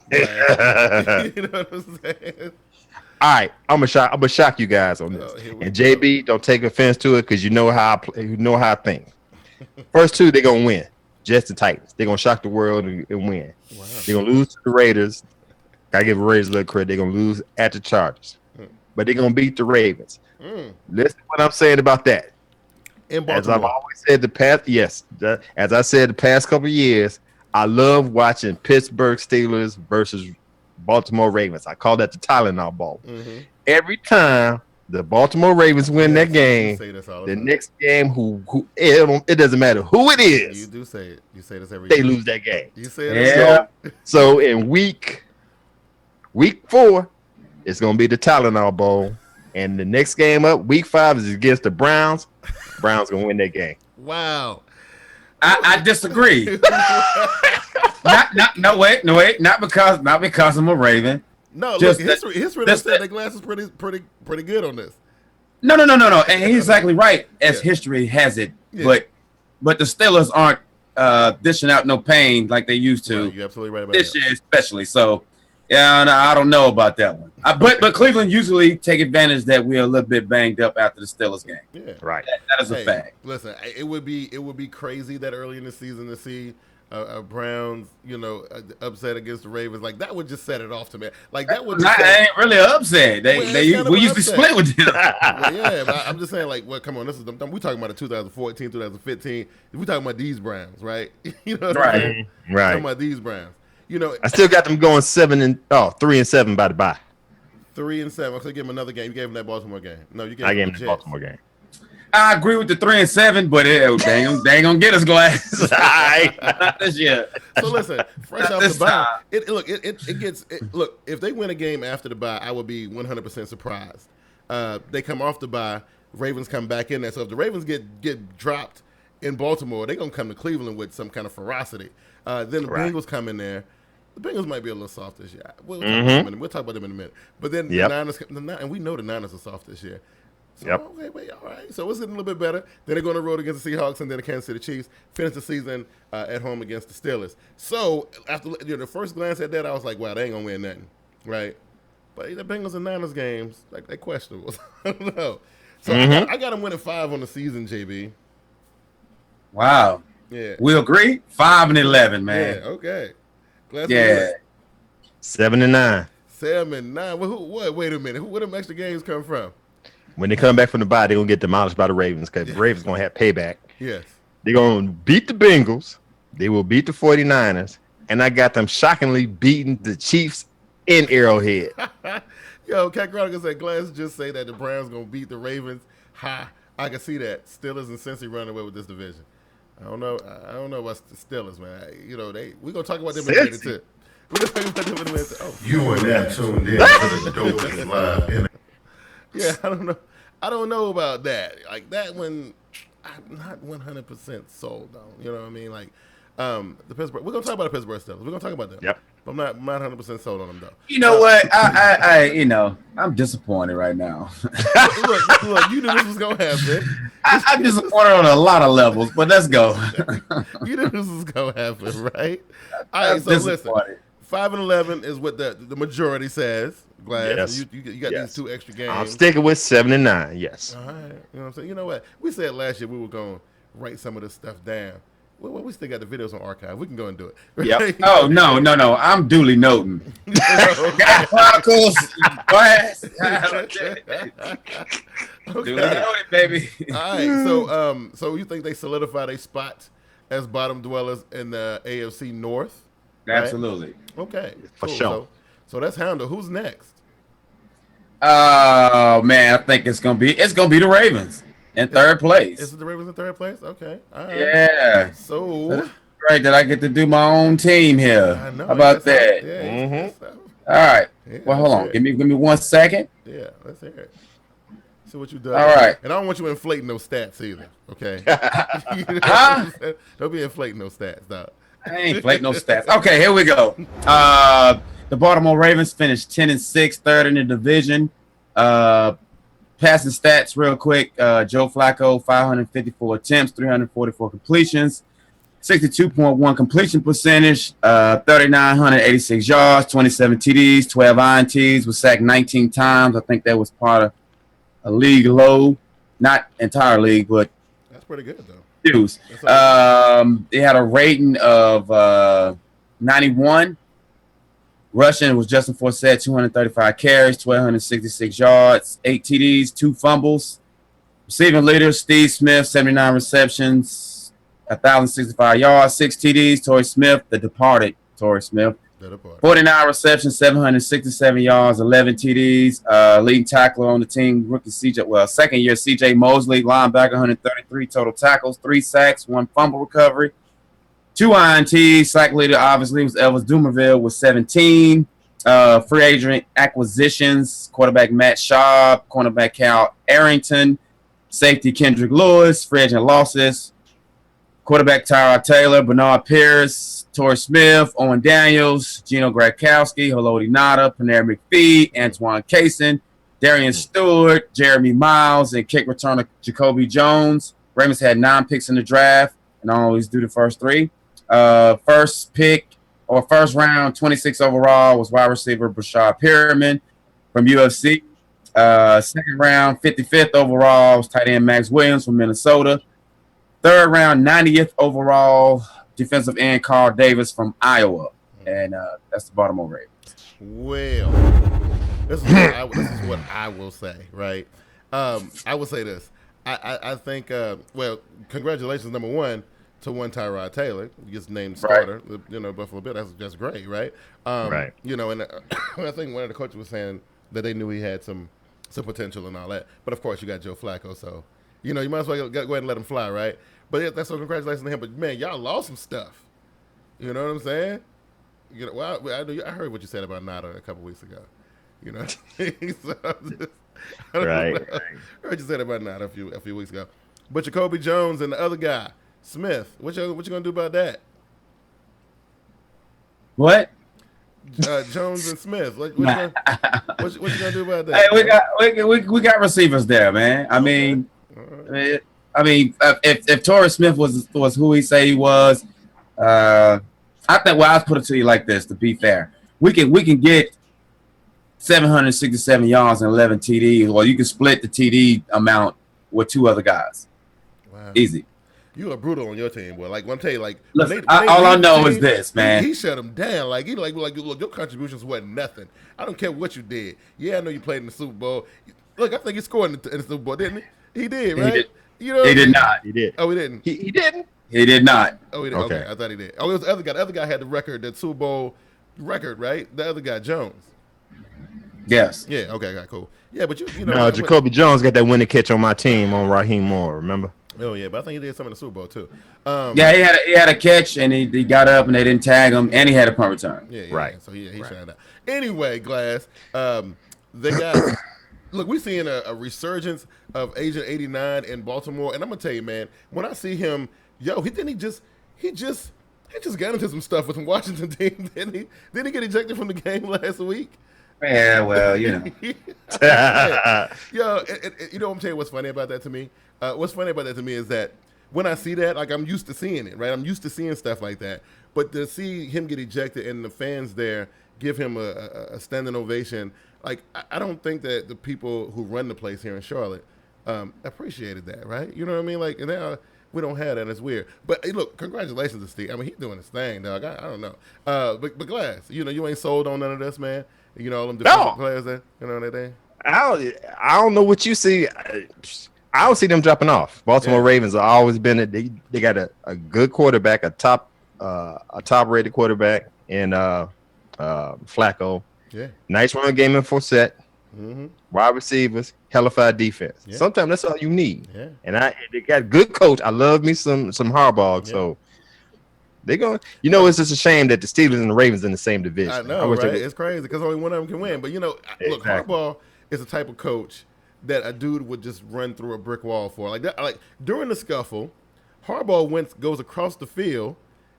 You know what I'm saying? All right, I'm gonna shock you guys on this. And JB, don't take offense to it because you know how I think. First 2, they're gonna win. Jets and Titans. They're gonna shock the world and win. Wow. They're gonna lose to the Raiders. Gotta give the Raiders a little credit. They're gonna lose at the Chargers, but they're gonna beat the Ravens. Listen to what I'm saying about that. As I've always said as I said the past couple of years, I love watching Pittsburgh Steelers versus Baltimore Ravens. I call that the Tylenol Bowl. Every time the Baltimore Ravens win that game, the next game, it doesn't matter who it is. You do say it. You say this every they year. lose that game. You say it. Yeah. So in week 4, it's gonna be the Tylenol Bowl, and the next game up, week 5, is against the Browns. Browns gonna win that game. Wow. I disagree. Not because I'm a Raven. No, Just look, history said that glass is pretty good on this. No. And he's exactly right, as history has it. Yeah. But the Steelers aren't dishing out no pain like they used to. Right, you're absolutely right about this that. year, especially. So, yeah, I don't know about that one. But Cleveland usually take advantage that we're a little bit banged up after the Steelers game. Yeah, right. That is a fact. Listen, it would be crazy that early in the season to see Browns, upset against the Ravens. Like that would just set it off to me. Like that would. Ain't really upset. We used to split with them. Well, yeah, but I'm just saying, like, well, come on, we talking about the 2014, 2015. We talking about these Browns, right? You know, what I'm saying? Right. Talking about these Browns. I still got them going 3-7 by the bye. 3-7. So give them another game. You gave them that Baltimore game. No, you gave I them gave them the Baltimore game. I agree with the 3-7, but they ain't gonna get us glass. Not this year. So listen, fresh off the bye, look, if they win a game after the bye, I would be 100% surprised. They come off the bye, Ravens come back in there. So if the Ravens get dropped in Baltimore, they're gonna come to Cleveland with some kind of ferocity. Then the Bengals come in there. The Bengals might be a little soft this year. We'll talk about them in a minute. But then the Niners, and we know the Niners are soft this year. So, okay, all right. So it's getting a little bit better. Then they go on the road against the Seahawks and then the Kansas City Chiefs. Finish the season at home against the Steelers. So after the first glance at that, I was like, wow, they ain't going to win nothing, right? But the Bengals and Niners games, like, they're questionable. I don't know. So I got them winning 5 on the season, JB. Wow. Yeah. We agree? 5-11, man. Yeah, okay. Glad 7-9. 7-9. What? Wait a minute. Where them extra games come from? When they come back from the bye, they're going to get demolished by the Ravens because the Ravens going to have payback. Yes. They're going to beat the Bengals. They will beat the 49ers. And I got them shockingly beating the Chiefs in Arrowhead. Yo, Cat Chronicles said, Glass just say that the Browns going to beat the Ravens. Ha. I can see that. Steelers and Cincy running away with this division. I don't know about the Steelers, man. We're going to talk about them in a minute, too. We're going to talk about them in a minute, too. Oh. You are now tuned in to the Dopest Live NFL. Yeah, I don't know about that. Like that one, I'm not 100% sold on. You know what I mean? Like the Pittsburgh. We're gonna talk about the Pittsburgh Steelers. We're gonna talk about them. Yep. I'm not 100% sold on them though. You know what? I'm disappointed right now. look, you knew this was gonna happen. I'm disappointed on a lot of levels, but let's go. You knew this was gonna happen, right? All right, so listen. 5-11 is what the majority says. Glass. Yes. You got these 2 extra games. I'm sticking with 7-9. Yes. All right. You know what I'm saying? You know what? We said last year we were going to write some of this stuff down. Well, we still got the videos on archive. We can go and do it. Yep. Oh, no. I'm duly noting. Got Chronicles. Duly noted, baby. All right. So you think they solidify their spot as bottom dwellers in the AFC North? Right? Absolutely. Okay. For cool. sure. So that's Houndle. Who's next? Oh man, I think it's gonna be the Ravens in third place. Is it the Ravens in third place? Okay. All right. Yeah. So Great that I get to do my own team here. I know. How about that? Yeah. All right. Yeah, Well, hold on. it. Give me 1 second. Yeah. Let's hear it. See what you done. All right. And I don't want you inflating those stats either. Okay. You know Huh? what I'm saying? Don't be inflating those stats, dog. I ain't flake no stats. Okay, here we go. The Baltimore Ravens finished 10-6, third in the division. Passing stats real quick. Joe Flacco, 554 attempts, 344 completions, 62.1 completion percentage, 3,986 yards, 27 TDs, 12 INTs, was sacked 19 times. I think that was part of a league low. Not entire league, but That's pretty good, though. Hughes. They had a rating of 91. Rushing was Justin Forsett, 235 carries, 1,266 yards, 8 TDs, 2 fumbles. Receiving leaders, Steve Smith, 79 receptions, 1,065 yards, 6 TDs. Torrey Smith, the departed Torrey Smith, 49 receptions, 767 yards, 11 TDs. Leading tackler on the team, rookie second year CJ Mosley, linebacker, 133 total tackles, 3 sacks, 1 fumble recovery, 2 INTs. Sack leader obviously was Elvis Dumerville with 17. Free agent acquisitions: quarterback Matt Schaub, cornerback Cal Arrington, safety Kendrick Lewis. Free agent losses: quarterback Tyrod Taylor, Bernard Pierce, Torrey Smith, Owen Daniels, Gino Gradkowski, Haloti Nada, Panera McPhee, Antoine Cason, Darian Stewart, Jeremy Miles, and kick returner Jacoby Jones. Ravens had 9 picks in the draft, and I always do the first 3. First pick or first round, 26 overall, was wide receiver Brashad Perriman from UFC. Second round, 55th overall, was tight end Max Williams from Minnesota. Third round, 90th overall, defensive end Carl Davis from Iowa. And that's the Baltimore Ravens. Well, this is what I will say, right? I will say this. I think, well, congratulations, number one, to one Tyrod Taylor. He gets named starter, right. You know, Buffalo Bill. That's great, right? Right. You know, and I think one of the coaches was saying that they knew he had some potential and all that. But, of course, you got Joe Flacco, so, you know, you might as well go ahead and let him fly, right? But yeah, that's so congratulations to him. But, man, y'all lost some stuff. You know what I'm saying? You know, well, I heard what you said about Nada a couple weeks ago. You know, so right. I heard you said about Nada a few weeks ago. But Jacoby Jones and the other guy, Smith, what you gonna do about that? What? Jones and Smith. What you gonna do about that? Hey, we got receivers there, man. I mean, if Torrey Smith was who he say he was, I think. Well, I'll put it to you like this. To be fair, we can get 767 yards and 11 TDs, or you can split the TD amount with 2 other guys. Wow. Easy. You are brutal on your team, boy. Like, I'm telling you, like, listen, all I know is this, man. He shut him down. Like, look, your contributions wasn't nothing. I don't care what you did. Yeah, I know you played in the Super Bowl. Look, I think he scored in the Super Bowl, didn't he? He did, right? He did. You know, he did not. He did. Oh, he didn't. He didn't. He did not. Oh, he did. Okay. I thought he did. Oh, it was the other guy. The other guy had the record, the Super Bowl record, right? The other guy, Jones. Yes. Yeah. Okay. Cool. Yeah, but you know. No, Jacoby Jones got that winning catch on my team on Raheem Moore. Remember? Oh yeah, but I think he did some in the Super Bowl too. Yeah, he had a catch and he got up and they didn't tag him and he had a punt return. Yeah. Right. So he shined out. Anyway, Glass, they got. Look, we're seeing a resurgence of Agent 89 in Baltimore, and I'm gonna tell you, man, when I see him, he just got into some stuff with the Washington team. Didn't he get ejected from the game last week? Yeah, well, you know. You know what I'm telling you, what's funny about that to me? What's funny about that to me is that when I see that, like I'm used to seeing it, right? I'm used to seeing stuff like that. But to see him get ejected and the fans there give him a standing ovation, like I don't think that the people who run the place here in Charlotte appreciated that, right? You know what I mean? Like, and now we don't have that, and it's weird. But hey, look, congratulations to Steve. I mean, he's doing his thing, dog. I don't know. But Glass, you know, you ain't sold on none of this, man. You know, all them defensive players that, you know, that day. I don't know what you see. I don't see them dropping off. Baltimore Ravens have always been they got a good quarterback, a top rated quarterback, and Flacco. Yeah, nice run game in Forsett. Mm-hmm. Wide receivers, hellified defense. Yeah. Sometimes that's all you need. Yeah, and they got good coach. I love me some Harbaugh. Yeah. So they're going. You know, it's just a shame that the Steelers and the Ravens in the same division. I know, right? It's crazy because only one of them can win. But you know, look, Harbaugh is the type of coach that a dude would just run through a brick wall for. Like that, like during the scuffle, Harbaugh goes across the field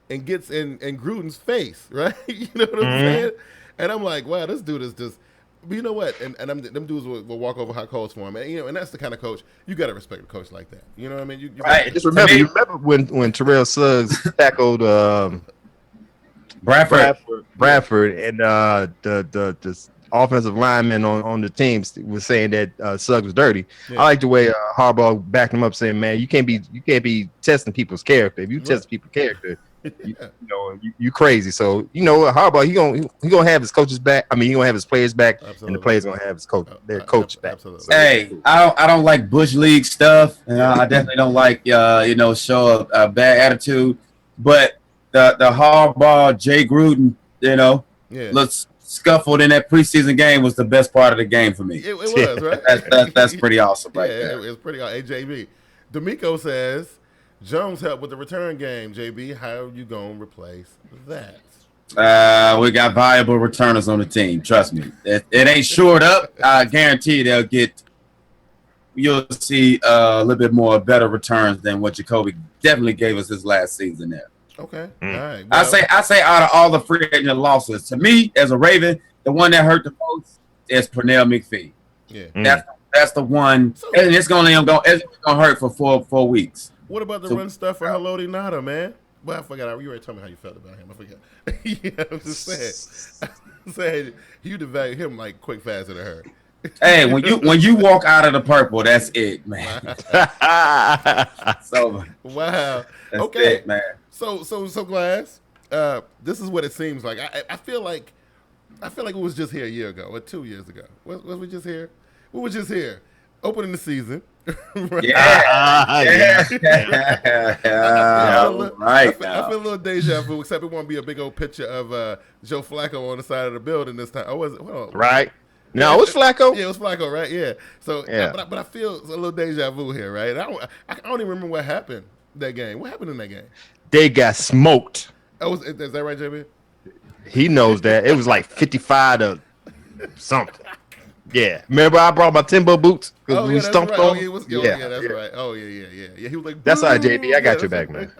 and gets in Gruden's face, right? You know what I'm saying? And I'm like, wow, this dude is just. But you know what? And them dudes will walk over hot coals for him. And you know, and that's the kind of coach you got to respect a coach like that. You know what I mean? You right. Just remember, when Terrell Suggs tackled Bradford, and the offensive lineman on the team was saying that Suggs was dirty. Yeah. I like the way Harbaugh backed him up, saying, "Man, you can't be testing people's character. If you test people's character, you crazy." So you know Harbaugh, he gonna have his coaches back. I mean, he gonna have his players back, and the players gonna have his coach back. Absolutely. So, hey, I don't like Bush League stuff, and I definitely don't like show a bad attitude. But the Harbaugh, Jay Gruden, let's scuffled in that preseason game was the best part of the game for me. It was, right? That's pretty awesome, right there. It was pretty awesome. Hey, JB, D'Amico says Jones helped with the return game. JB, how are you gonna replace that? We got valuable returners on the team. Trust me, it ain't shored up. I guarantee you'll see a little bit more better returns than what Jacoby definitely gave us this last season there. Okay. All right. Well, I say out of all the free agent losses, to me as a Raven, the one that hurt the most is Pernell McPhee. Yeah. That's the one, and it's gonna hurt for four weeks. What about the run stuff for Haloti Nada, man? Well, I forgot. You already told me how you felt about him. I forgot. Yeah, I'm just saying. I'm saying you devalue him like quick, fast, and a hurt. Hey, when you walk out of the purple, that's it, man. So wow. That's okay, it, man. So Glass. This is what it seems like. I feel like it was just here a year ago or 2 years ago. Was we just here? We were just here, opening the season. Right? Yeah. I feel a little deja vu, except it won't be a big old picture of Joe Flacco on the side of the building this time. Oh, was it? Well, right. No, it was Flacco. Yeah, it was Flacco, right? Yeah. So, yeah. But I feel a little deja vu here, right? I don't even remember what happened that game. What happened in that game? They got smoked. Oh, is that right, JB? He knows that. It was like 55 to something. Yeah. Remember I brought my Timbo boots because we stumped on? Yeah, that's right. Oh, yeah. He was like, that's all right, JB. I got your back, man.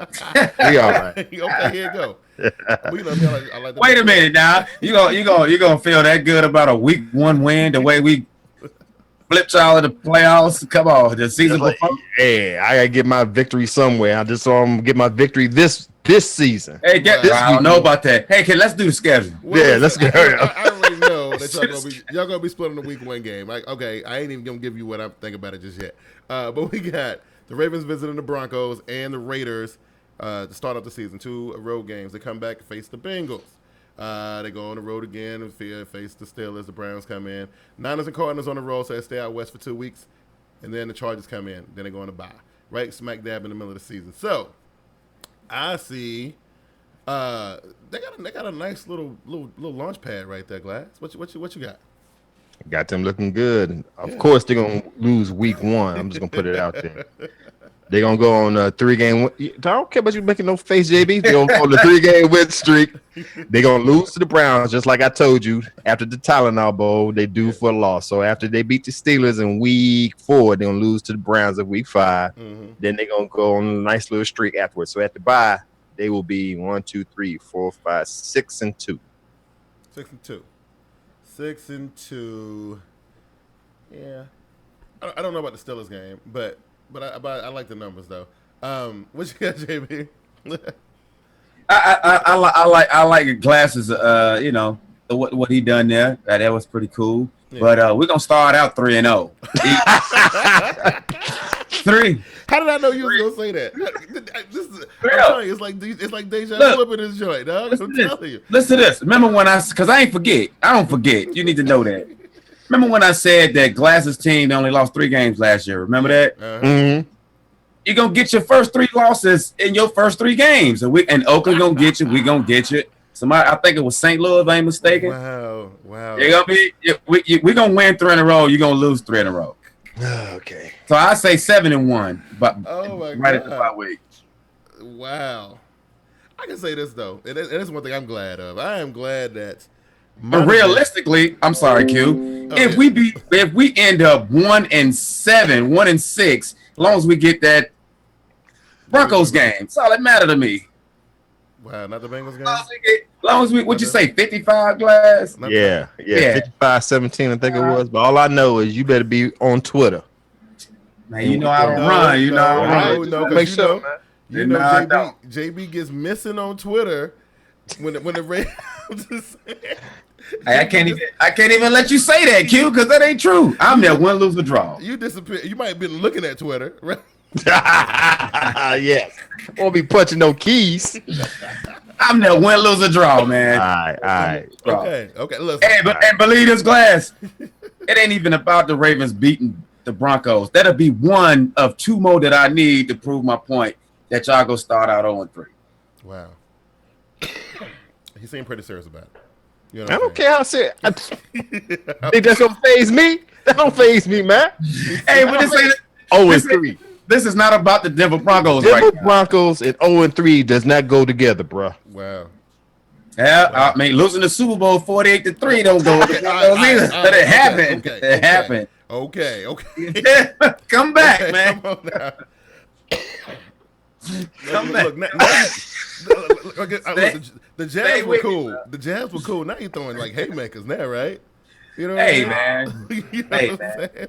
We all right. Okay, here you go. I like wait a minute now. You gonna feel that good about a week one win the way we flipped y'all in the playoffs? Come on, the season before. Hey, I gotta get my victory somewhere. I just saw him get my victory this season. Hey, I don't know about that. Hey, let's do the schedule. Well, let's go. I already know that y'all gonna be splitting the week one game. Like, okay, I ain't even gonna give you what I'm thinking about it just yet. But we got the Ravens visiting the Broncos and the Raiders to start off the season. 2 road games. They come back and face the Bengals. They go on the road again and face the Steelers. The Browns come in. Niners and Cardinals on the road, so they stay out west for 2 weeks. And then the Chargers come in. Then they go on the bye. Right smack dab in the middle of the season. So I see they got a nice little launch pad right there, Glass. What you got? Got them looking good. Of course they're gonna lose week 1. I'm just gonna put it out there. They're going to go on a 3-game I don't care about you making no face, JB. They're going to go on the 3-game win streak. They're going to lose to the Browns, just like I told you. After the Tylenol Bowl, they due for a loss. So after they beat the Steelers in week 4, they're going to lose to the Browns in week 5. Mm-hmm. Then they're going to go on a nice little streak afterwards. So at the bye, they will be 1, 2, 3, 4, 5, 6 and 2. 6 and 2. Yeah. I don't know about the Steelers game, but I like the numbers though. What you got, JB? I like Glasses. You know what he done there. That was pretty cool. Yeah. But we're gonna start out 3-0. 3. How did I know you was gonna say that? I'm telling you, it's like deja vu up in this joint, dog. I'm telling you. Listen to this. Remember when because I don't forget. You need to know that. Remember when I said that Glasses team only lost 3 games last year? Remember that? Mm-hmm. You're gonna get your first 3 losses in your first 3 games, and Oakland gonna get you. We gonna get you. Somebody, I think it was St. Louis, if I ain't mistaken. Wow. You're gonna be. We gonna win 3 in a row. You're gonna lose 3 in a row. Okay. So I say 7-1, but right at the bye week. Wow. I can say this though, and it's one thing I'm glad of. I am glad that. But realistically, I'm sorry, Q. If we end up 1-7, 1-6, as long as we get that Broncos game, that's all that matter to me. Wow, not the Bengals game. As long as we, what'd you say, 55 Glass? Yeah, 55-17, I think it was. But all I know is you better be on Twitter. Man, you know I don't run. You know I don't run. Make sure, man. You know, JB gets missing on Twitter when the Rams. I can't even let you say that, Q, because that ain't true. I'm there, win, lose, or draw. You disappear. You might have been looking at Twitter, right? Yes. Won't be punching no keys. I'm there, win, lose, or draw, man. All right. Okay. Listen. And believe this, Glass. It ain't even about the Ravens beating the Broncos. That'll be one of 2 more that I need to prove my point that y'all go start out 0-3. Wow. He seemed pretty serious about it. You know I don't care how serious. Think that's gonna phase me? That don't phase me, man. Hey, what this ain't 0-3. This is not about the Denver Broncos. Denver Broncos and 0-3 does not go together, bro. Wow. Yeah, I mean, losing the Super Bowl 48-3 don't go either. But it happened. It happened. Okay. Come back, man. Come on now. The Jazz were cool. The Jazz were cool. Now you're throwing like haymakers now, right? You know what I mean? Man. You know what I'm saying?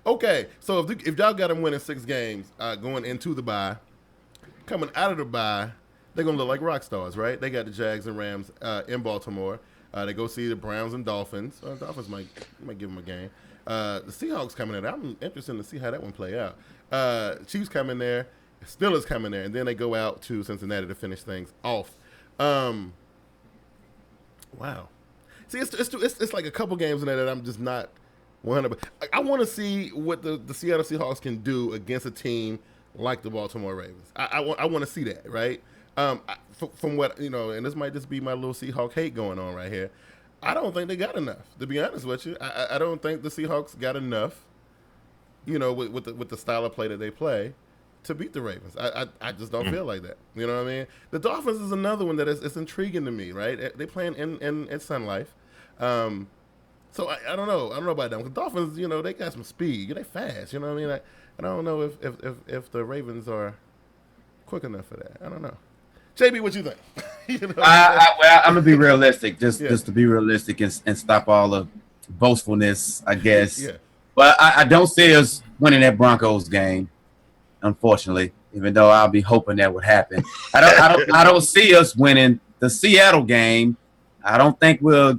Okay, so if y'all got them winning 6 games going into the bye, coming out of the bye, they're going to look like rock stars, right? They got the Jags and Rams in Baltimore. They go see the Browns and Dolphins. Dolphins might give them a game. The Seahawks coming in. I'm interested to see how that one play out. Chiefs coming there. Steelers coming there. And then they go out to Cincinnati to finish things off. Wow. See, it's like a couple games in there that I'm just not 100%. I want to see what the Seattle Seahawks can do against a team like the Baltimore Ravens. I want to see that, right? From what, you know, and this might just be my little Seahawk hate going on right here. I don't think they got enough, to be honest with you. I don't think the Seahawks got enough, you know, with the style of play that they play to beat the Ravens. I just don't feel like that. You know what I mean? The Dolphins is another one that is intriguing to me, right? They playing in Sun Life. So I don't know. I don't know about them. The Dolphins, you know, they got some speed. They fast. You know what I mean? I don't know if the Ravens are quick enough for that. I don't know. JB, what you think? You know well, I'm gonna be realistic, just to be realistic and stop all the boastfulness, I guess. Yeah. But I don't see us winning that Broncos game, unfortunately. Even though I'll be hoping that would happen, I don't see us winning the Seattle game. I don't think we'll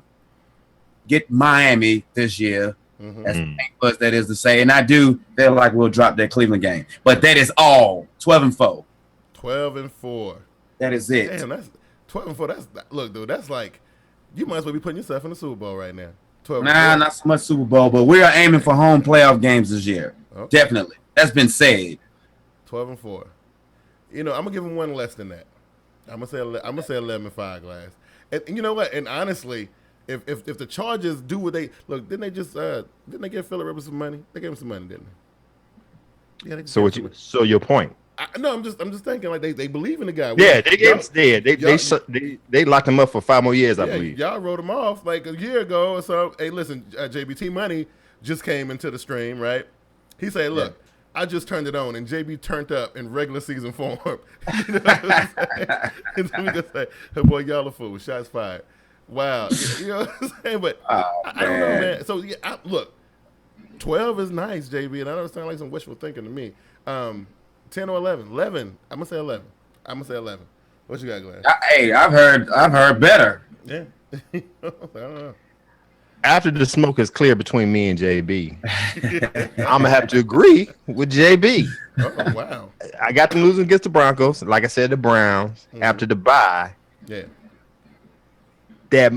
get Miami this year. Mm-hmm. As painful that is to say, and I do feel like we'll drop that Cleveland game. But that is all 12-4. 12-4. That is it. Damn, that's 12-4. Look, dude. That's like you might as well be putting yourself in the Super Bowl right now. 12-4. Nah, not so much Super Bowl, but we are aiming for home playoff games this year. Okay. Definitely, that's been said. 12-4. You know, I'm gonna give them one less than that. I'm gonna say 11-5, Glass. And you know what? And honestly, if the Chargers do what they look, didn't they give Phillip Rivers some money? They gave him some money, didn't they? Yeah. So your point? No, I'm just thinking like they believe in the guy. Yeah, they gave they locked him up for 5 more years, I believe. Y'all wrote him off like a year ago or so. Hey, listen, JBT Money just came into the stream, right? He said, "Look, I just turned it on, and JB turned up in regular season form." You know what I'm saying? And then we just say, "Hey, boy, y'all a fool. Shots fired." Wow, you know what I'm saying? But I don't know, man. So look, 12 is nice, JB, and I know it sounds like some wishful thinking to me. 10 or 11. 11. I'm gonna say 11. What you got, Glenn? Hey, I've heard better. Yeah. I don't know. After the smoke is clear between me and JB, I'm gonna have to agree with JB. Oh wow. I got them losing against the Broncos. Like I said, the Browns after the bye. Yeah. That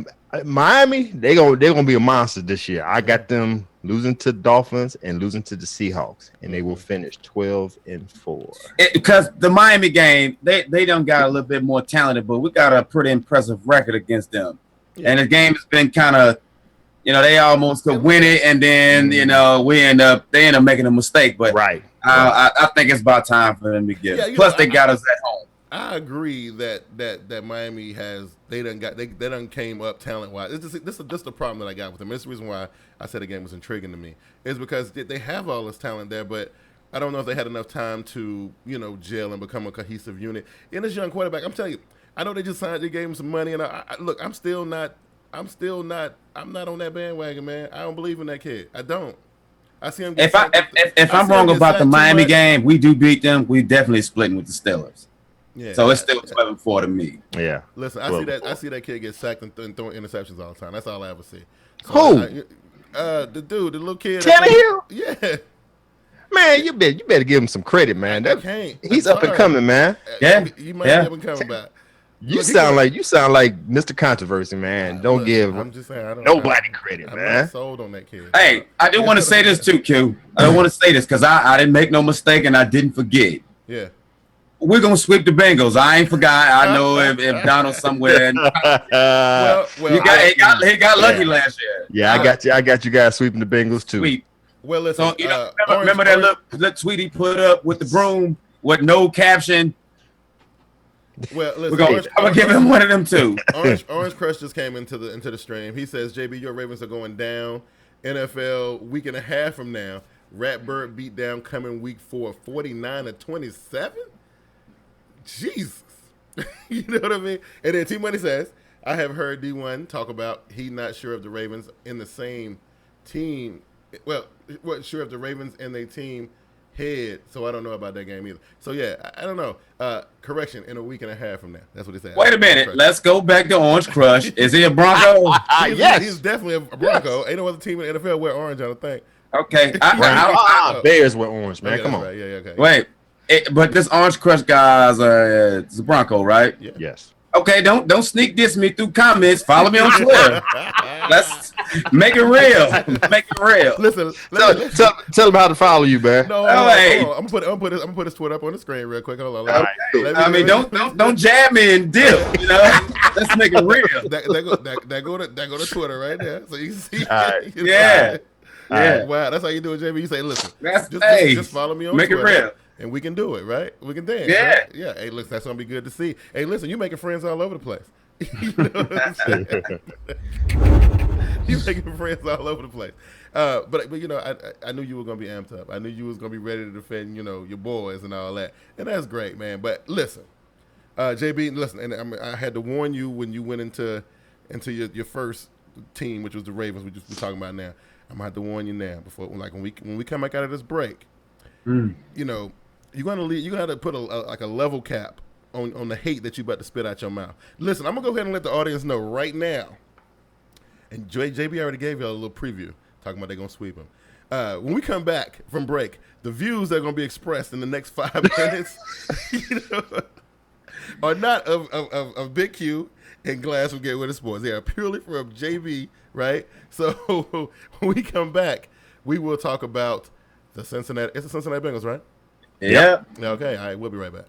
Miami, they're gonna be a monster this year. I got them losing to the Dolphins and losing to the Seahawks, and they will finish 12-4. Because the Miami game, they done got a little bit more talented, but we got a pretty impressive record against them. Yeah. And the game has been kind of, they almost could win it, and then they end up making a mistake. But right. I think it's about time for them to get it. Plus, they got us at home. I agree that Miami they done came up talent wise. This is the problem that I got with them. This is the reason why I said the game was intriguing to me. Is because they have all this talent there, but I don't know if they had enough time to gel and become a cohesive unit. And this young quarterback, I'm telling you, I know they just signed, they gave him some money, and look, I'm not on that bandwagon, man. I don't believe in that kid. I don't. I see him. If I'm wrong about the Miami game, we do beat them. We definitely splitting with the Steelers. Yeah, so it's still 12-4 to me. Yeah. Listen, I see that kid get sacked and throwing interceptions all the time. That's all I ever see. So who? The little kid. Tannehill? Yeah. Man, you better give him some credit, man. He's up and coming, man. Yeah. You might have him coming back. You sound like Mr. Controversy, man. Don't give nobody credit, man. I'm not sold on that kid. Hey, I do want to say this too, Q. I don't want to say this because I didn't make no mistake and I didn't forget. Yeah. We're gonna sweep the Bengals. I ain't forgot. I know if Donald's somewhere. He got lucky last year. Yeah, I got you guys sweeping the Bengals too. Sweep. Well, listen. So, remember that little tweet he put up with the broom with no caption. Well, listen, I'm gonna give him one of them too. Orange Crush just came into the stream. He says, "JB, your Ravens are going down. NFL week and a half from now. Ratbird beat down coming week 4, 49-27. Jesus, you know what I mean?" And then T Money says, "I have heard D1 talk about he not sure if the Ravens in the same team. Well, sure if the Ravens and their team." Head, so I don't know about that game either. So yeah, I don't know. Correction, in a week and a half from now. That's what he said. Wait a minute. Let's go back to Orange Crush. Is he a Bronco? Yes, he's definitely a Bronco. Ain't no other team in the NFL wear orange, I don't think. Okay. Bears wear orange, man. Come on. Right. Yeah, okay. Wait, but this Orange Crush guy's it's a Bronco, right? Yeah. Yes. Okay, don't sneak diss me through comments. Follow me on Twitter. Let's make it real. Make it real. Listen, tell them how to follow you, man. No, I'm gonna put his Twitter up on the screen real quick. Hold on. Don't jab me and dip. Let's make it real. That go to Twitter right there, so you can see. Right. Yeah. Wow, that's how you do it, JB. You say, listen, just follow me on Make Twitter. It real. And we can do it, right? We can dance. Yeah. Right? Yeah. Hey, listen, that's going to be good to see. Hey, listen, you making friends all over the place. You know what I'm saying? You making friends all over the place. But I knew you were going to be amped up. I knew you was going to be ready to defend, your boys and all that. And that's great, man. But listen, JB, listen, and I had to warn you when you went into your first team, which was the Ravens, we're talking about now. I'm going to have to warn you now before, when we come back out of this break, you're gonna have to put a level cap on the hate that you about to spit out your mouth. Listen, I'm gonna go ahead and let the audience know right now. And JB already gave y'all a little preview talking about they're gonna sweep him. When we come back from break, the views that are gonna be expressed in the next 5 minutes, are not of Big Q and Glass from Gateway to Sports. They are purely from JB, right? So when we come back, we will talk about the Cincinnati Bengals, right? Yeah. Okay. All right. We'll be right back.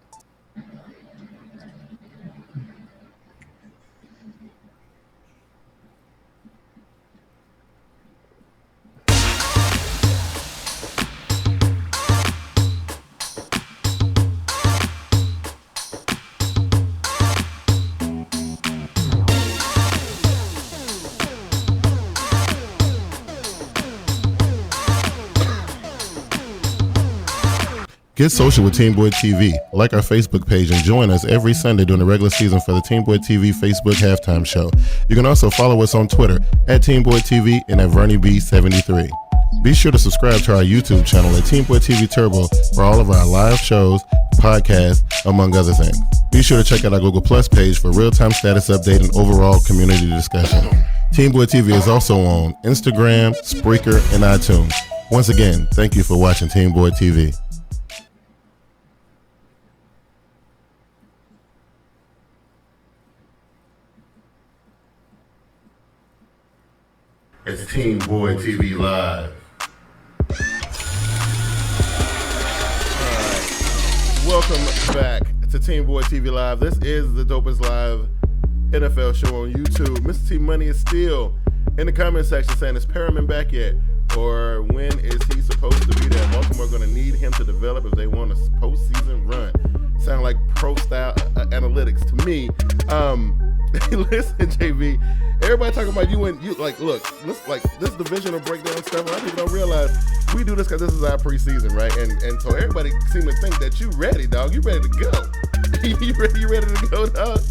Get social with TeamBoydTV. Like our Facebook page and join us every Sunday during the regular season for the TeamBoydTV Facebook halftime show. You can also follow us on Twitter at TeamBoydTV and at VernieB73. Be sure to subscribe to our YouTube channel at TeamBoydTV Turbo for all of our live shows, podcasts, among other things. Be sure to check out our Google Plus page for real-time status update and overall community discussion. TeamBoydTV is also on Instagram, Spreaker, and iTunes. Once again, thank you for watching TeamBoydTV. It's Team Boy TV Live. Welcome back to Team Boy TV Live. This is the Dopest Live NFL Show on YouTube. Mr. T Money is still in the comment section saying, is Perriman back yet? Or when is he supposed to be there? Baltimore going to need him to develop if they want a postseason run. Sound like pro-style analytics to me. Listen, JB, everybody talking about you and you, like, look, this divisional breakdown stuff, a lot of people don't realize we do this because this is our preseason, right? And so everybody seem to think that you ready, dog. You ready to go. you ready to go, dog?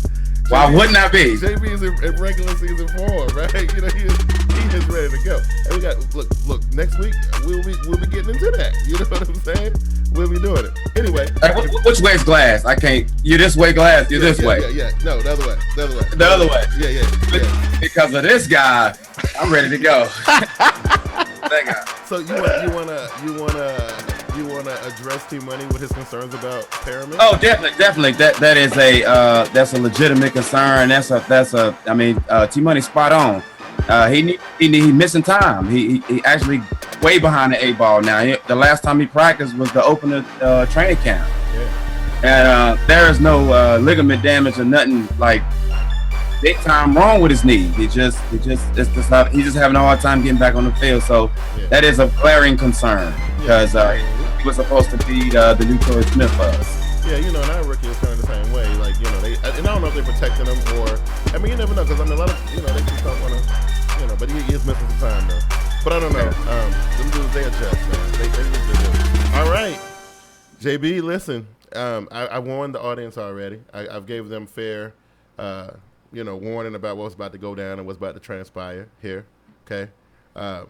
Why wouldn't I be? JB is in regular season form, right? You know, he is ready to go. And we got look. Next week we'll be getting into that. You know what I'm saying? We'll be doing it anyway. Which way is glass? I can't. You're this way, glass. You're this way. Yeah. No, the other way. The other way. Yeah. Because of this guy, I'm ready to go. That guy. So you wanna address T Money with his concerns about Perriman? Oh, definitely. That is that's a legitimate concern. I mean, T Money spot on. He missing time. He actually way behind the 8-ball now. The last time he practiced was the opener training camp. Yeah. And there is no ligament damage or nothing like big time wrong with his knee. He's just having a hard time getting back on the field. So that is a glaring concern because he was supposed to be the new Torrey Smith for us. Yeah, you know, and our rookie is kind of the same way. Like, you know, and I don't know if they're protecting him or, I mean, you never know because I mean, a lot of, you know, they just don't want to, you know, but he is missing some time though. But I don't know. Them dudes, they adjust, man. They do. All right, JB, listen. I warned the audience already. I've gave them fair, warning about what's about to go down and what's about to transpire here. Okay. I'm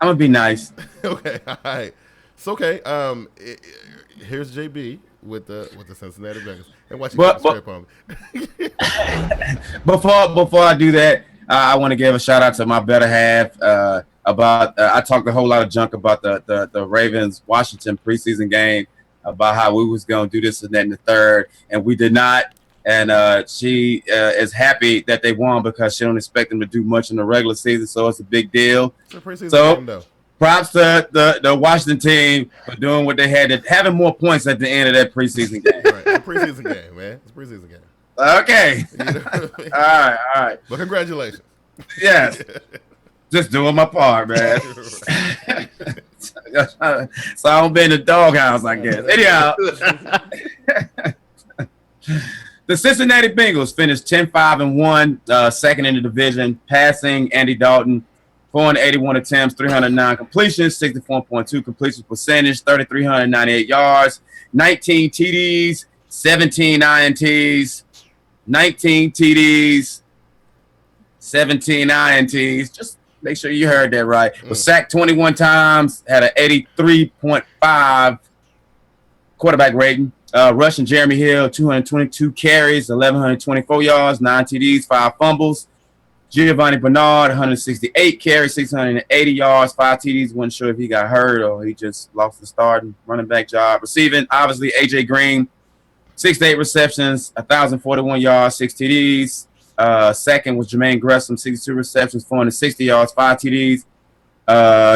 gonna be nice. Okay. All right. It's okay. Here's JB with the Cincinnati Bengals and watch you get the strip on me. Before I do that, I want to give a shout out to my better half. I talked a whole lot of junk about the Ravens Washington preseason game, about how we was gonna do this and that and the third, and we did not. And she is happy that they won because she don't expect them to do much in the regular season, so it's a big deal. It's a preseason game, though. Props to the Washington team for doing what they had, having more points at the end of that preseason game. Right, it's a preseason game, man. It's a preseason game. Okay. You know what I mean? All right. Well, congratulations. Yes. Just doing my part, man. So I don't be in the doghouse, I guess. Anyhow. The Cincinnati Bengals finished 10-5-1, second in the division, passing Andy Dalton, 481 attempts, 309 completions, 64.2 completion percentage, 3,398 yards, 19 TDs, 17 INTs, 19 TDs, 17 INTs. Just make sure you heard that right. Was sacked 21 times, had an 83.5 quarterback rating. Rushing Jeremy Hill, 222 carries, 1,124 yards, 9 TDs, 5 fumbles. Giovanni Bernard, 168 carries, 680 yards, 5 TDs. Wasn't sure if he got hurt or he just lost the starting running back job. Receiving, obviously, A.J. Green, 68 receptions, 1,041 yards, 6 TDs. Second was Jermaine Gresham, 62 receptions, 460 yards, 5 TDs.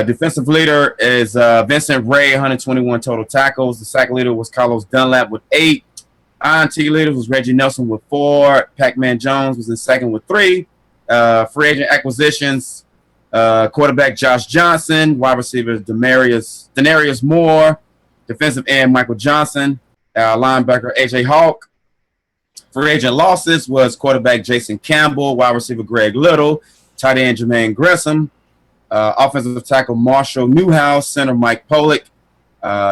Defensive leader is Vincent Ray, 121 total tackles. The sack leader was Carlos Dunlap with 8. INT leader was Reggie Nelson with 4. Pac-Man Jones was in second with 3. Free agent acquisitions, quarterback Josh Johnson, wide receiver Denarius Moore, defensive end Michael Johnson, linebacker AJ Hawk. Free agent losses was quarterback Jason Campbell, wide receiver Greg Little, tight end Jermaine Gresham, offensive tackle Marshall Newhouse, center Mike Pollock,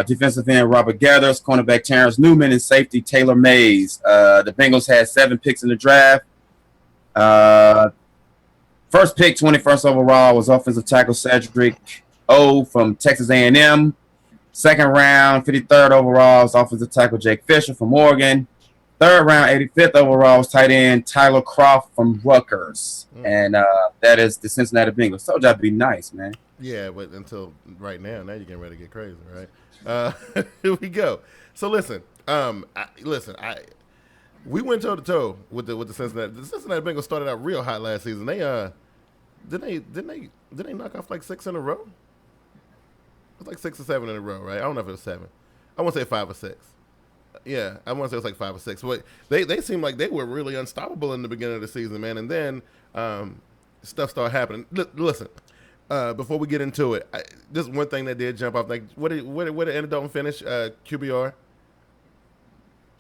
defensive end Robert Gathers, cornerback Terrence Newman, and safety Taylor Mays. The Bengals had 7 picks in the draft. First pick, 21st overall, was offensive tackle Cedric from Texas A&M. Second round, 53rd overall is offensive tackle Jake Fisher from Oregon. Third round, 85th overall is tight end Tyler Croft from Rutgers. And that is the Cincinnati Bengals. Told y'all to be nice, man. Yeah, but until right now you're getting ready to get crazy, right? Here we go. So listen, we went toe to toe with the Cincinnati. The Cincinnati Bengals started out real hot last season. They didn't they knock off like 6 in a row? It was like 6 or 7 in a row, right? I don't know if it was 7. I want to say 5 or 6. Yeah, I want to say it was like 5 or 6. But they seemed like they were really unstoppable in the beginning of the season, man. And then stuff started happening. Listen, before we get into it, this one thing that did jump off. Like, what did Andy Dalton finish? QBR.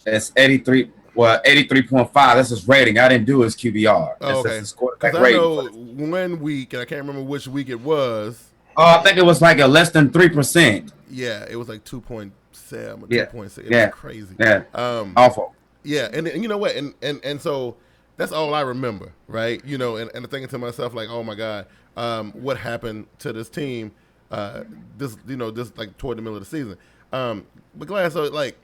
It's 83. Well, 83.5. That's his rating. I didn't do his QBR. Oh, okay. That's his quarterback I rating. know one week, and I can't remember which week it was. I think it was like a less than 3%. Yeah, it was like 2.7 or Yeah. 2.6. It Yeah. was crazy. Yeah. Awful. Yeah, and you know what? And so that's all I remember, right? You know, and thinking to myself like, oh my God, what happened to this team? This like toward the middle of the season. But glad so like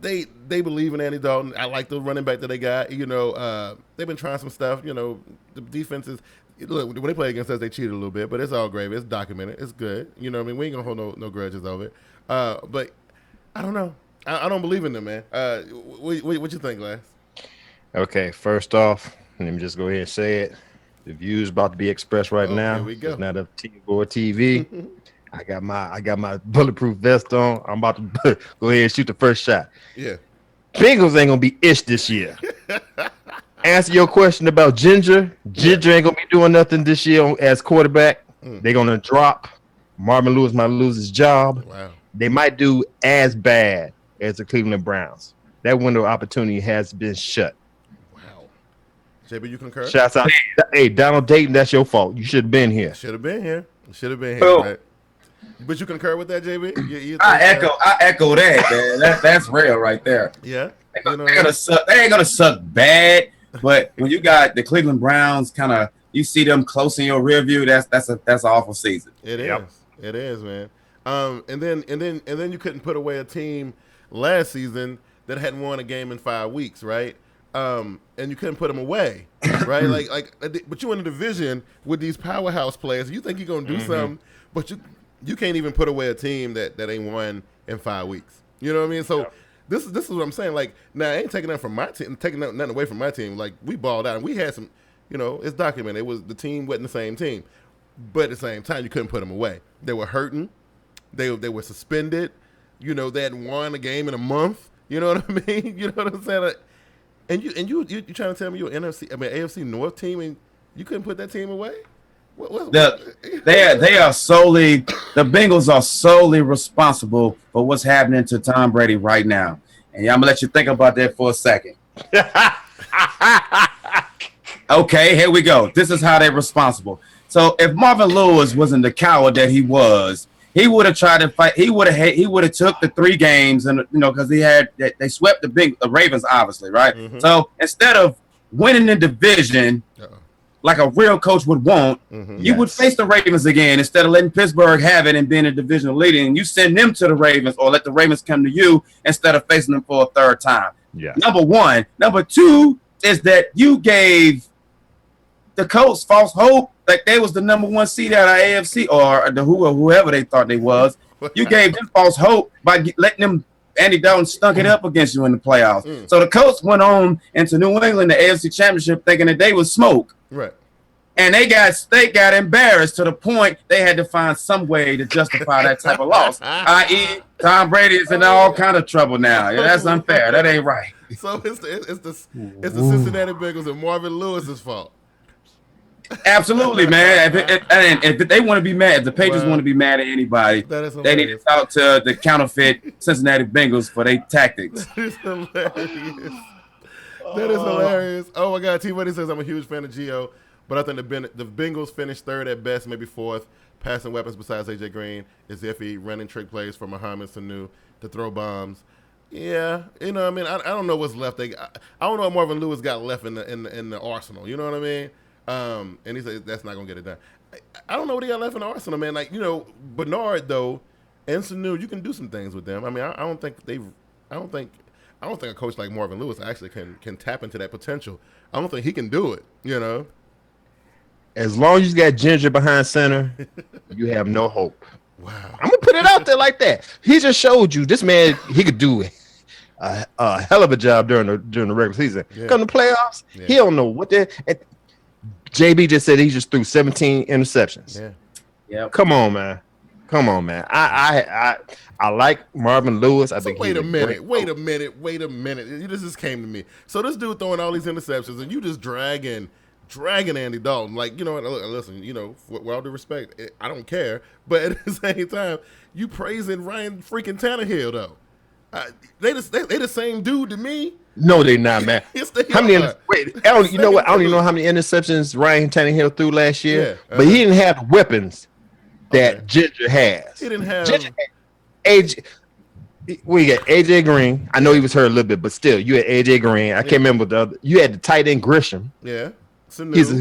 they believe in Andy Dalton. I like the running back that they got. You know, they've been trying some stuff. You know, the defenses. Look, when they play against us, they cheated a little bit, but it's all gravy. It's documented. It's good. You know what I mean? We ain't going to hold no grudges over it. But I don't know. I don't believe in them, man. What you think, Glass? Okay, first off, let me just go ahead and say it. The view's about to be expressed right now. Here we go. It's not up TeamBoydTV. I got my bulletproof vest on. I'm about to go ahead and shoot the first shot. Yeah. Bengals ain't gonna be ish this year. Answer your question about Ginger. Ginger ain't gonna be doing nothing this year as quarterback. They're gonna drop. Marvin Lewis might lose his job. Wow. They might do as bad as the Cleveland Browns. That window of opportunity has been shut. Wow. JB, you concur? Shouts out. Hey, Donald Dayton, that's your fault. You should have been here. Should have been here. Oh. Right? But you concur with that, JB? You I echo that, man. That's real right there. Yeah. They ain't gonna suck bad, but when you got the Cleveland Browns, kind of you see them close in your rear view. That's an awful season. It is. Yep. It is, man. And then you couldn't put away a team last season that hadn't won a game in 5 weeks, right? And you couldn't put them away, right? But you in a division with these powerhouse players. You think you're gonna do something, but you can't even put away a team that ain't won in 5 weeks. You know what I mean? So this is what I'm saying. Like, now I ain't taking nothing from my team, taking nothing away from my team. Like, we balled out and we had some, you know, it's documented. It was the team wasn't the same team, but at the same time you couldn't put them away. They were hurting. They were suspended. You know, they hadn't won a game in a month. You know what I mean? You know what I'm saying? Like, and you trying to tell me you're an AFC North team and you couldn't put that team away? They are solely the Bengals are solely responsible for what's happening to Tom Brady right now. And I'm gonna let you think about that for a second. Okay, here we go. This is how they're responsible. So if Marvin Lewis wasn't the coward that he was, he would have tried to fight. He would have took the 3 games, and you know, because they swept the Ravens, obviously, right? So instead of winning the division like a real coach would want, you would face the Ravens again instead of letting Pittsburgh have it and being a divisional leader, and you send them to the Ravens or let the Ravens come to you instead of facing them for a 3rd time. Yeah. Number one. Number two is that you gave the Colts false hope like they was the number 1 seed out of AFC or whoever they thought they was. You gave them false hope by letting them. Andy Dalton stunk it up against you in the playoffs. So the Colts went on into New England, the AFC Championship, thinking that they was smoke. Right. And they got embarrassed to the point they had to find some way to justify that type of loss. I.e., Tom Brady is in all kind of trouble now. Yeah, that's unfair. That ain't right. So it's the Cincinnati Bengals and Marvin Lewis's fault. Absolutely, man. If they want to be mad, if the Patriots want to be mad at anybody, they need to talk to the counterfeit Cincinnati Bengals for their tactics. That is hilarious. That is hilarious. Oh my God, T-Buddy says I'm a huge fan of Gio, but I think the Bengals finished 3rd at best, maybe 4th. Passing weapons besides AJ Green is iffy. Running trick plays for Mohamed Sanu to throw bombs. Yeah, you know what I mean. I don't know what's left. I don't know what Marvin Lewis got left in the arsenal. You know what I mean? And he said that's not gonna get it done. I don't know what he got left in the arsenal, man. Like, you know, Bernard though, and Sanu, you can do some things with them. I mean, I don't think a coach like Marvin Lewis actually can tap into that potential. I don't think he can do it. You know, As long as you got Ginger behind center, you have no hope. wow. I'm gonna put it out there like that. He just showed you this man. He could do a hell of a job during the regular season. Yeah. Come to playoffs, Yeah. he don't know what they. JB just said he just threw 17 interceptions. Yeah. Yeah. Come on, man. I like Marvin Lewis. I So think. wait he's a minute. This just came to me. So this dude throwing all these interceptions, and you just dragging Andy Dalton. Like, you know what? Listen, you know, with all due respect, I don't care. But at the same time, you praising Ryan freaking Tannehill though. They the same dude to me. No, they not, man. Yes, they How many? are. Wait, I don't. You know what? I don't even know how many interceptions Ryan Tannehill threw last year. Yeah, But he didn't have the weapons that Okay. Ginger has. He didn't have. Ginger had AJ. We got AJ Green. I know he was hurt a little bit, but still, you had AJ Green. I can't remember the other. You had the tight end Grisham. Yeah. Sanu. He's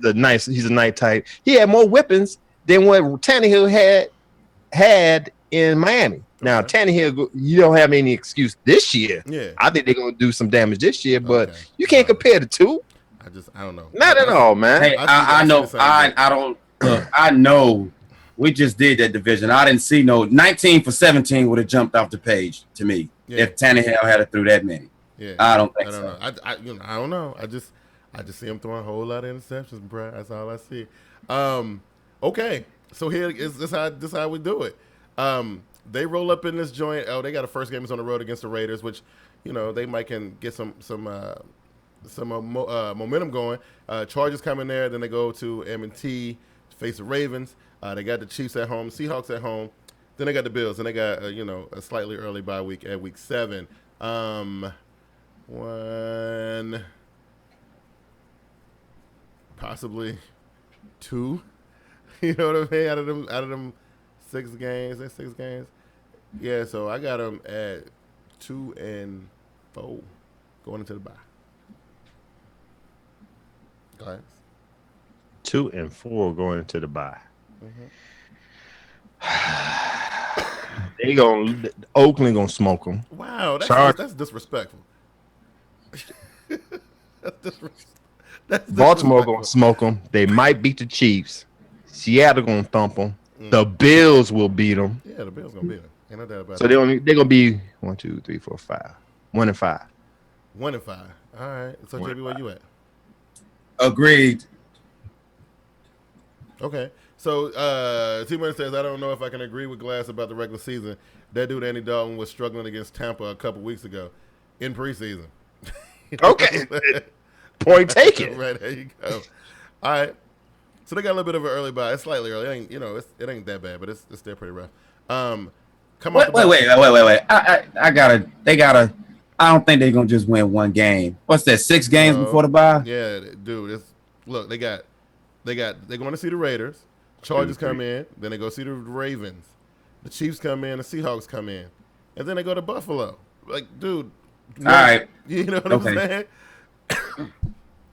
a nice tight. He had more weapons than what Tannehill had in Miami. Now Tannehill, you don't have any excuse this year. Yeah. I think they're gonna do some damage this year, but Okay. you can't compare the two. I don't know. Not at all, man. Hey, I I know. see the same I don't look. I know. We just did that division. I didn't see no 19 for 17 would have jumped off the page to me Yeah. if Tannehill had threw that many. Yeah. I don't think I don't so. know. I don't know. I just see him throwing a whole lot of interceptions, bro. That's all I see. Okay. So here is this how we do it. They roll up in this joint. Oh, they got a first game is on the road against the Raiders, which, you know, they might can get some momentum going. Chargers come in there, then they go to M&T to face the Ravens. They got the Chiefs at home, Seahawks at home. Then they got the Bills, and they got a slightly early bye week at week 7. One, possibly 2. You know what I mean? Out of them 6 games. That's 6 games. Yeah, so I got them at 2-4 going into the bye. Guys. 2-4 going into the bye. Oakland gonna smoke them. Wow, that's disrespectful. That's Baltimore gonna smoke them. They might beat the Chiefs. Seattle gonna thump them. The Bills will beat them. Yeah, the Bills gonna beat them. Ain't no doubt about So it. they're gonna be 1, 2, 3, 4, 5. 1-5. 1-5. All right. So JB, where you at? Agreed. Okay. So T-Man says, I don't know if I can agree with Glass about the regular season. That dude Andy Dalton was struggling against Tampa a couple weeks ago in preseason. Okay. Point taken. Right, there you go. All right. So they got a little bit of an early bye. It's slightly early. It ain't that bad, but it's still pretty rough. Wait. I don't think they're gonna just win one game. What's that? 6 games before the bye? Yeah, dude. Look, they're going to see the Raiders. Chargers come in, then they go see the Ravens. The Chiefs come in, the Seahawks come in, and then they go to Buffalo. Like, dude. All right. You know what I'm saying?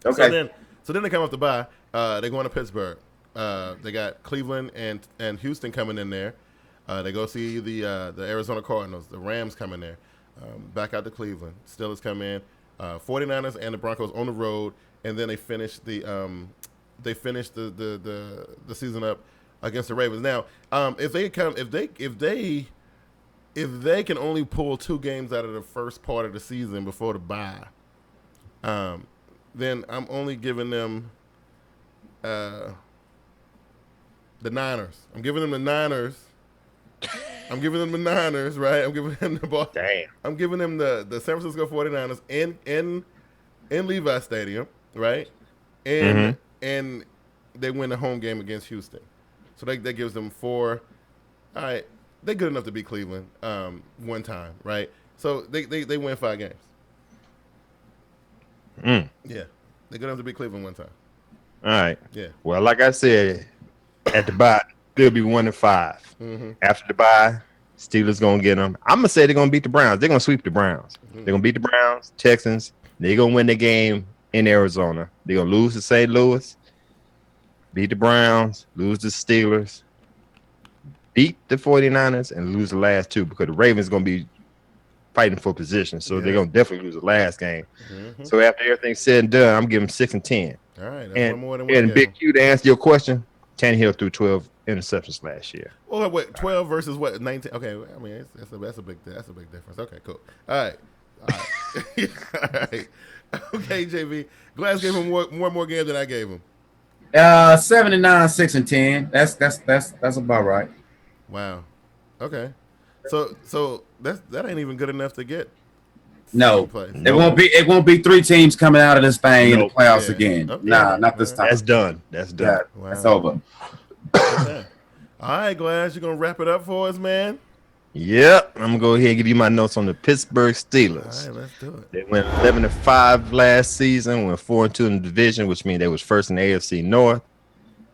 Okay. So then they come off the bye. They're going to Pittsburgh. They got Cleveland and Houston coming in there. They go see the Arizona Cardinals. The Rams come in there. Back out to Cleveland. Steelers come in. 49ers and the Broncos on the road, and then they finish the season up against the Ravens. Now, if they can only pull 2 games out of the first part of the season before the bye, then I'm only giving them the Niners. I'm giving them the Niners, right? I'm giving them the ball. Damn. I'm giving them the San Francisco 49ers in Levi Stadium, right? And they win the home game against Houston. So that gives them 4. All right, they're good enough to beat Cleveland one time, right? So they win 5 games. Yeah, they're good enough to beat Cleveland one time. All right. Yeah. Well, like I said, at the bye, they'll be 1-5. After the bye, Steelers gonna get them. I'm gonna say they're gonna beat the Browns. They're gonna sweep the Browns. They're gonna beat the Browns, Texans. They're gonna win the game in Arizona. They're gonna lose to St. Louis. beat the Browns, lose the Steelers, beat the 49ers, and lose the last two because the Ravens going to be fighting for position. So they're going to definitely lose the last game. Mm-hmm. So after everything's said and done, I'm giving 6-10. All right, that's And, one more than what and Big Q, to answer your question, Tannehill threw 12 interceptions last year. Well, what 12 versus what 19? Okay, I mean that's a big difference. Okay, cool. All right. All right. Okay, JV. Glass gave him more games than I gave him. 7-9, 6-10. That's about right. Wow. Okay. So that ain't even good enough to get. No, place. It won't be three teams coming out of this thing in the playoffs again. Okay. Nah, not this time. That's done. That's done. Yeah, That's over. Okay. All right, Glass, you gonna wrap it up for us, man? Yep, I'm gonna go ahead and give you my notes on the Pittsburgh Steelers. All right, let's do it. They went 11-5 last season, went 4-2 in the division, which means they was first in the AFC North.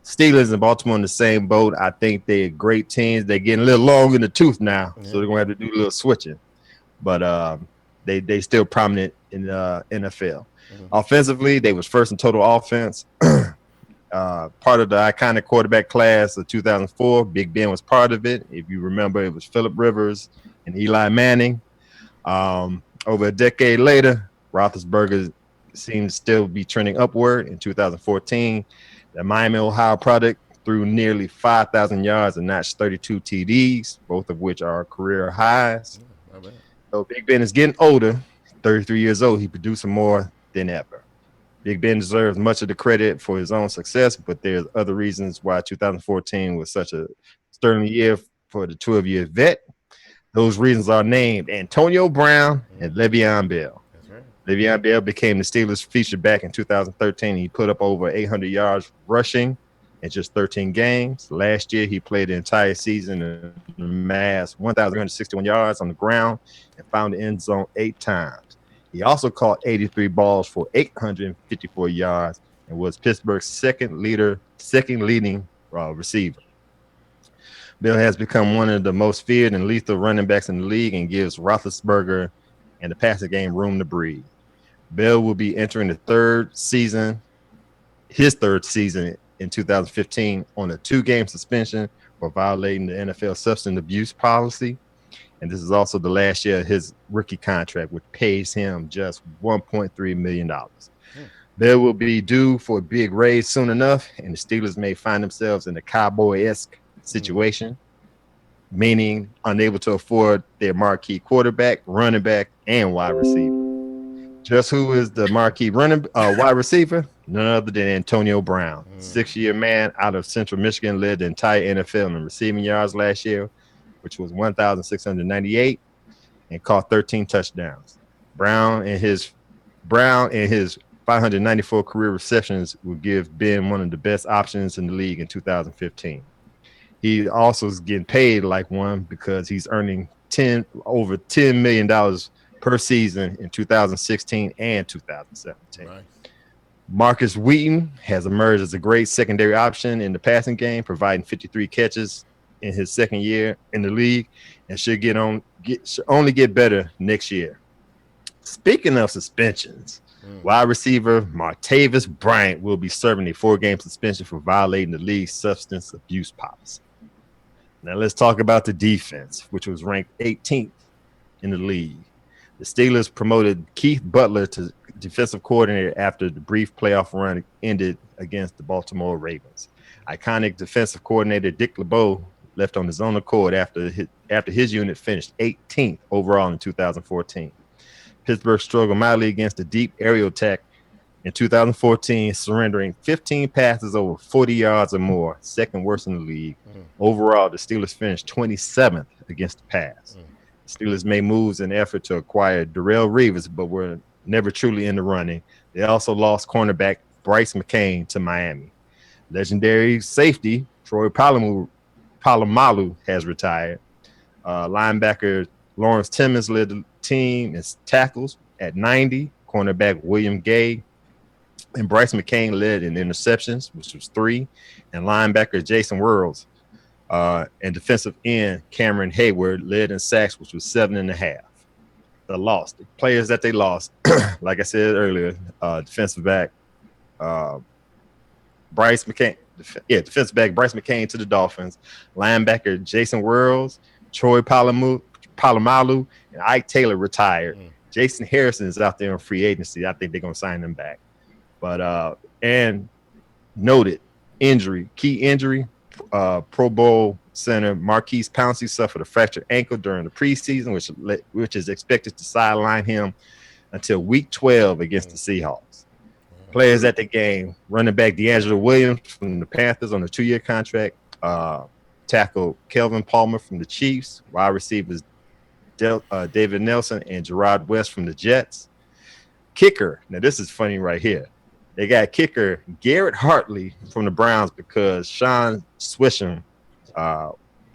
Steelers and Baltimore in the same boat. I think they're great teams. They're getting a little long in the tooth now, so they're gonna have to do a little switching. But they still prominent in the NFL. Offensively, they was first in total offense. Part of the iconic quarterback class of 2004. Big Ben was part of it. If you remember, it was Phillip Rivers and Eli Manning. Over a decade later, Roethlisberger seemed to still be trending upward. In 2014, the Miami, Ohio product threw nearly 5,000 yards and notched 32 TDs, both of which are career highs. So Big Ben is getting older, 33 years old. He's producing more than ever. Big Ben deserves much of the credit for his own success, but there's other reasons why 2014 was such a sterling year for the 12-year vet. Those reasons are named Antonio Brown and Le'Veon Bell. That's right. Le'Veon Bell became the Steelers' feature back in 2013. He put up over 800 yards rushing in just 13 games. Last year, he played the entire season and amassed 1,361 yards on the ground and found the end zone 8 times. He also caught 83 balls for 854 yards and was Pittsburgh's second leading receiver. Bell has become one of the most feared and lethal running backs in the league and gives Roethlisberger and the passing game room to breathe. Bell will be entering his third season in 2015 on a 2-game suspension for violating the NFL substance abuse policy. And this is also the last year of his rookie contract, which pays him just $1.3 million. Bell will be due for a big raise soon enough, and the Steelers may find themselves in a Cowboy-esque situation, meaning unable to afford their marquee quarterback, running back, and wide receiver. Just who is the marquee wide receiver? None other than Antonio Brown. 6-year man out of Central Michigan, led the entire NFL in receiving yards last year, which was 1,698, and caught 13 touchdowns. Brown and his 594 career receptions will give Ben one of the best options in the league in 2015. He also is getting paid like one because he's earning over $10 million per season in 2016 and 2017. Right. Marcus Wheaton has emerged as a great secondary option in the passing game, providing 53 catches in his second year in the league, and should only get better next year. Speaking of suspensions, wide receiver Martavis Bryant will be serving a 4-game suspension for violating the league's substance abuse policy. Now let's talk about the defense, which was ranked 18th in the league. The Steelers promoted Keith Butler to defensive coordinator after the brief playoff run ended against the Baltimore Ravens. Iconic defensive coordinator Dick Lebeu left on his own accord after his unit finished 18th overall in 2014. Pittsburgh struggled mightily against the deep aerial attack in 2014, surrendering 15 passes over 40 yards or more, second worst in the league. Overall, the Steelers finished 27th against the pass. The Steelers made moves in an effort to acquire Darrelle Revis, but were never truly in the running. They also lost cornerback Bryce McCain to Miami. Legendary safety Troy Polamalu has retired. Linebacker Lawrence Timmons led the team in tackles at 90. Cornerback William Gay and Bryce McCain led in interceptions, which was 3. And linebacker Jason Worlds and defensive end Cameron Hayward led in sacks, which was 7.5. The players that they lost, like I said earlier, defensive back Bryce McCain, defensive back Bryce McCain to the Dolphins, linebacker Jason Worrells, Troy Polamalu, and Ike Taylor retired. Jason Harrison is out there on free agency. I think they're gonna sign him back. But and noted key injury, Pro Bowl center Marquise Pouncey suffered a fractured ankle during the preseason, which is expected to sideline him until week 12 against the Seahawks. Players at the game: running back D'Angelo Williams from the Panthers on a 2-year contract, tackle Kelvin Palmer from the Chiefs, wide receivers David Nelson and Gerard West from the Jets. Kicker, now this is funny right here. They got kicker Garrett Hartley from the Browns because Sean Swisham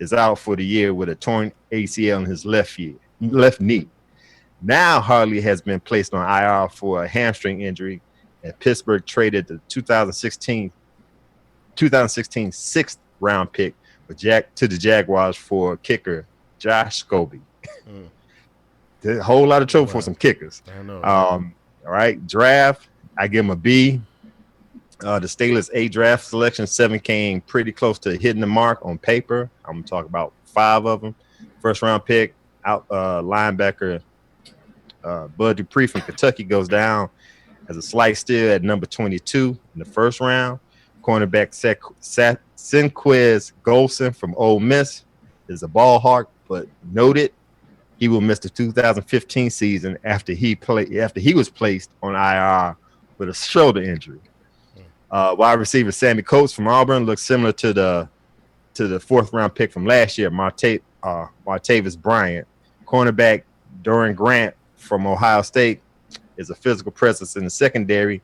is out for the year with a torn ACL in his left knee. Now Hartley has been placed on IR for a hamstring injury, and Pittsburgh traded the 2016 sixth round pick to the Jaguars for kicker Josh Scobie. There's a whole lot of trouble for some kickers. I know. All right, draft, I give him a B. The Steelers' 8 draft selection, 7 came pretty close to hitting the mark on paper. I'm gonna talk about 5 of them. First round pick, linebacker Bud Dupree from Kentucky goes down as a slight steal at number 22 in the first round. Cornerback Senquez Golson from Ole Miss is a ball hawk, but noted he will miss the 2015 season after he was placed on IR with a shoulder injury. Wide receiver Sammy Coates from Auburn looks similar to the 4th round pick from last year, Martavis Bryant. Cornerback Doran Grant from Ohio State is a physical presence in the secondary,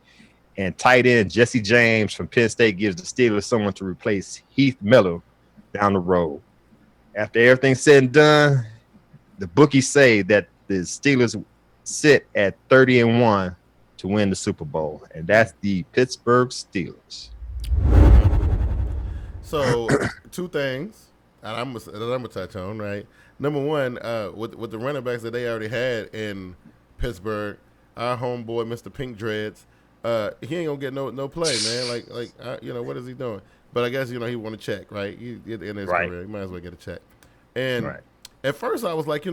and tight end Jesse James from Penn State gives the Steelers someone to replace Heath Miller down the road. After everything's said and done, the bookies say that the Steelers sit at 30-1 to win the Super Bowl, and that's the Pittsburgh Steelers. So 2 things that I'm gonna touch on, right? Number one, with the running backs that they already had in Pittsburgh, our homeboy Mr. Pink Dreads, he ain't gonna get no play, man. What is he doing? But I guess he want to check, right? He at the end of his career, he might as well get a check. And at first, I was like,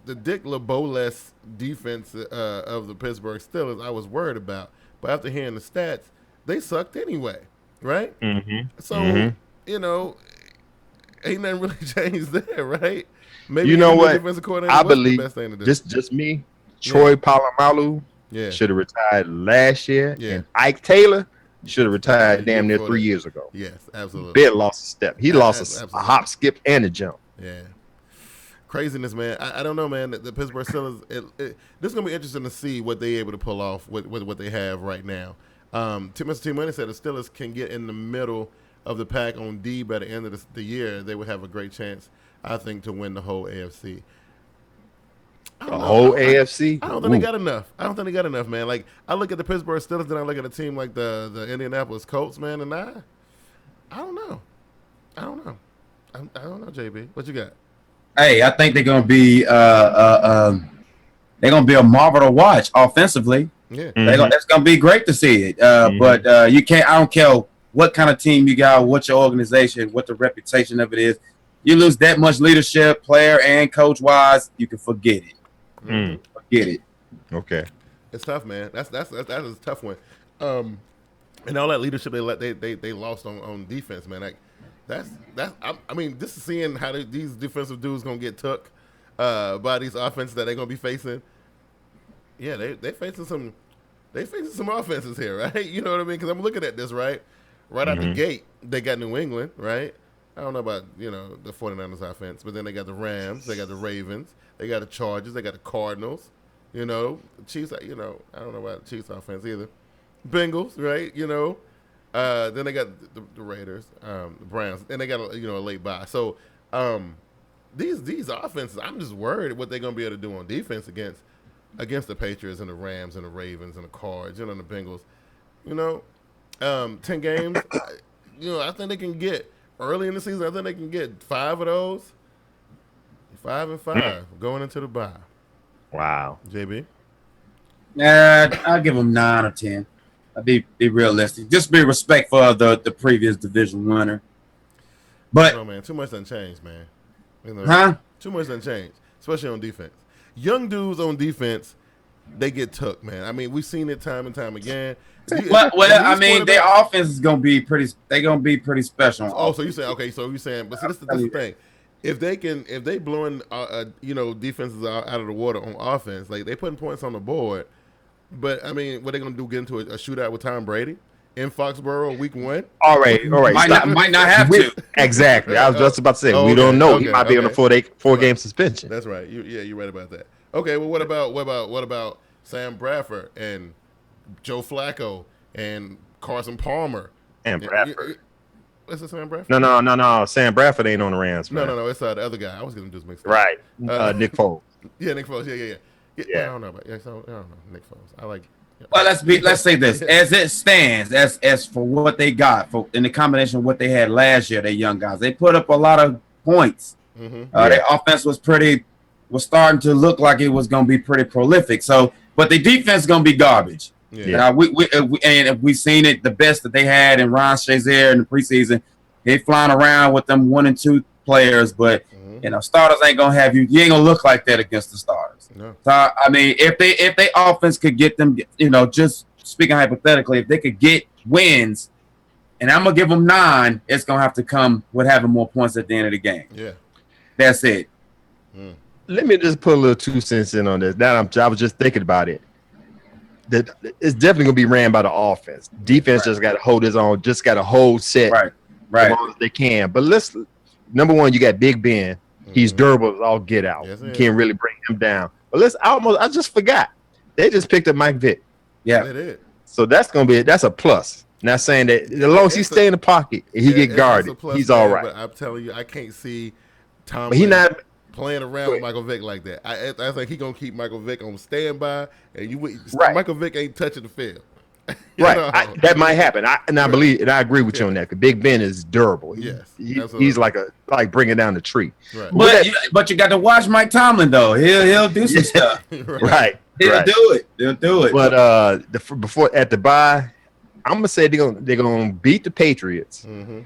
the Dick Lebeu-less defense of the Pittsburgh Steelers, I was worried about. But after hearing the stats, they sucked anyway, right? Mm-hmm. So ain't nothing really changed there, right? Maybe you know what? I believe the best thing to do. Just me. Troy Polamalu should have retired last year, and Ike Taylor should have retired damn near 3 years ago. Yes, absolutely. Ben lost a step. He lost a hop, skip, and a jump. Yeah. Craziness, man. I don't know, man. The Pittsburgh Steelers, this is going to be interesting to see what they're able to pull off with what they have right now. Mr. T Money said the Steelers can get in the middle of the pack on D by the end of the year. They would have a great chance, I think, to win the whole AFC. AFC? I don't think they got enough. I don't think they got enough, man. Like, I look at the Pittsburgh Steelers, then I look at a team like the Indianapolis Colts, man, and I don't know. I don't know, JB. What you got? Hey, I think they're gonna be a marvel to watch offensively. Yeah, that's gonna be great to see it. But you can't. I don't care what kind of team you got, what your organization, what the reputation of it is. You lose that much leadership, player and coach wise, you can forget it. Forget it. Okay, it's tough, man. That is a tough one. And all that leadership they lost on defense, man. Like that's I mean, just seeing how these defensive dudes gonna get took by these offenses that they're gonna be facing. Yeah, they facing some offenses here, right? You know what I mean? Because I'm looking at this right out the gate. They got New England, right? I don't know about the 49ers offense, but then they got the Rams, they got the Ravens, they got the Chargers, they got the Cardinals. Chiefs. I don't know about the Chiefs offense either. Bengals, right? Then they got the Raiders, the Browns, and they got a late bye. So these offenses, I'm just worried what they're gonna be able to do on defense against the Patriots and the Rams and the Ravens and the Cards, and the Bengals. 10 games. I think they can get early in the season. I think they can get 5 of those. 5 and 5 going into the bye. Wow. JB. I'll give them 9 or 10. Be realistic. Just be respectful of the previous division winner. But no, man, too much done changed, man. You know, huh? Too much done changed, especially on defense. Young dudes on defense, they get took, man. I mean, we've seen it time and time again. Well, I mean, their offense is gonna be pretty. They're gonna be pretty special. Oh, so you saying okay? So you saying, but see, this is the thing. If they blowing defenses out of the water on offense, like they putting points on the board, but I mean, what they gonna do? Get into a shootout with Tom Brady in Foxborough week 1? All right. Might not have to. Exactly. I was just about to say we don't know. He might be on a 4-game suspension. That's right. You're right about that. Okay. Well, what about Sam Bradford and Joe Flacco and Carson Palmer and Bradford? What's it, Sam Bradford? No. Sam Bradford ain't on the Rams. Man. No. It's the other guy. I was gonna just mix it up. Right. Nick Foles. Yeah, Nick Foles. Yeah. I don't know about. I don't know Nick Foles. I like. Well, let's say this as it stands, as for what they got for in the combination of what they had last year, they young guys, they put up a lot of points. Mm-hmm. Their offense was starting to look like it was going to be pretty prolific. So, but the defense is going to be garbage. Yeah. We've seen it. The best that they had in Ron Shazier in the preseason, they flying around with them 1 and 2 players, but starters ain't gonna have you. You ain't gonna look like that against the starters. No. So I mean, if they offense could get them, just speaking hypothetically, if they could get wins, and I'm gonna give them 9, it's gonna have to come with having more points at the end of the game. Yeah, that's it. Let me just put a little 2 cents in on this. I was just thinking about it. That it's definitely gonna be ran by the offense. Defense just got to hold his own. Just got to hold set right as long as they can. But number one, you got Big Ben. He's durable as all get out. Yes, you can't really bring him down. But I just forgot. They just picked up Mike Vick. Yeah. They did. So that's a plus. Not saying that as long as he stay in the pocket and he get guarded, he's all right. But I'm telling you, I can't see Tom But he not playing around with Michael Vick like that. I think he's gonna keep Michael Vick on standby, and Michael Vick ain't touching the field. Right, that might happen. I believe, and I agree with you on that. Because Big Ben is durable. He's like bringing down the tree. Right. But you got to watch Mike Tomlin though. He'll do some stuff. Right. He'll do it. He'll do it. But before at the bye, I'm gonna say they're gonna beat the Patriots. Mm-hmm.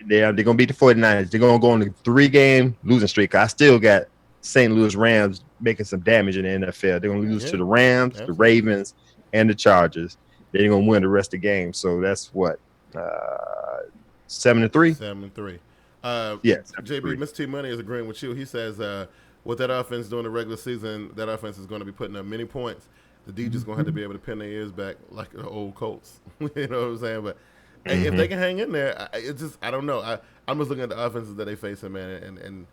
They're gonna beat the 49ers. They're gonna go on a 3-game losing streak. I still got St. Louis Rams making some damage in the NFL. They're gonna lose to the Rams, the Ravens, and the Chargers. They're gonna win the rest of the game. So that's what 7-3. 7-3. Yes. JB, Mr. T Money is agreeing with you. He says with that offense during the regular season, that offense is going to be putting up many points. The D just going to have to be able to pin their ears back like the old Colts. You know what I'm saying? But if they can hang in there, I don't know. I'm just looking at the offenses that they facing, man, and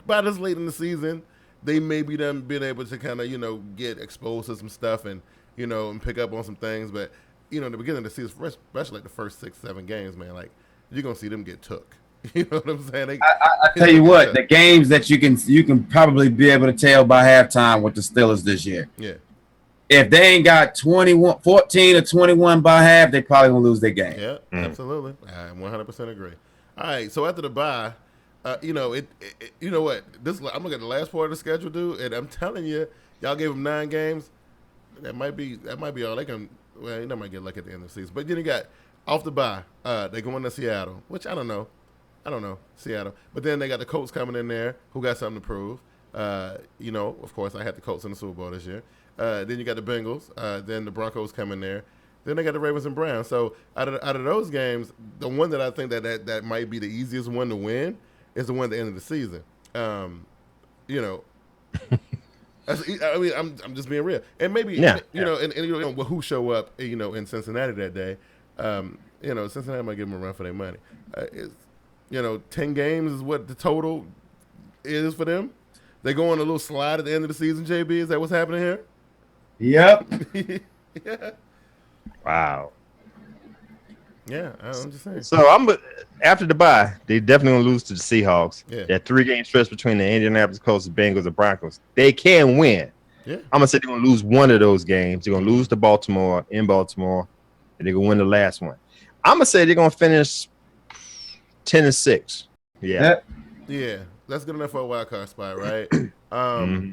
by this late in the season, they may be them being able to kind of get exposed to some stuff and pick up on some things. But in the beginning of the season, especially like the first 6-7 games, man, like you're gonna see them get took. You know what I'm saying? I tell you what, the games that you can probably be able to tell by halftime with the Steelers this year. Yeah. If they ain't got 14 or 21 by half, they probably gonna lose their game. Yeah, absolutely. I 100% agree. All right, so after the bye, you know what? I'm looking at the last part of the schedule, dude, and I'm telling you, y'all gave them 9 games. That might be all they can. Well, you might get lucky at the end of the season. But then you got off the bye, they go into Seattle, which I don't know, Seattle. But then they got the Colts coming in there, who got something to prove. Of course, I had the Colts in the Super Bowl this year. Then you got the Bengals. Then the Broncos come in there. Then they got the Ravens and Browns. So out of those games, the one that I think that might be the easiest one to win is the one at the end of the season. I mean, I'm just being real, and maybe who show up, in Cincinnati that day. Cincinnati might give them a run for their money. 10 games is what the total is for them. They go on a little slide at the end of the season. JB, is that what's happening here? Yep. Yeah. Wow. Yeah, I'm just saying. So after the bye, they definitely gonna lose to the Seahawks. Yeah. That 3-game stretch between the Indianapolis Colts, the Bengals, and Broncos. They can win. Yeah. I'm gonna say they're gonna lose one of those games. They're gonna lose to Baltimore in Baltimore, and they're gonna win the last one. I'm gonna say they're gonna finish 10-6. Yeah. Yeah. That's good enough for a wild card spot, right?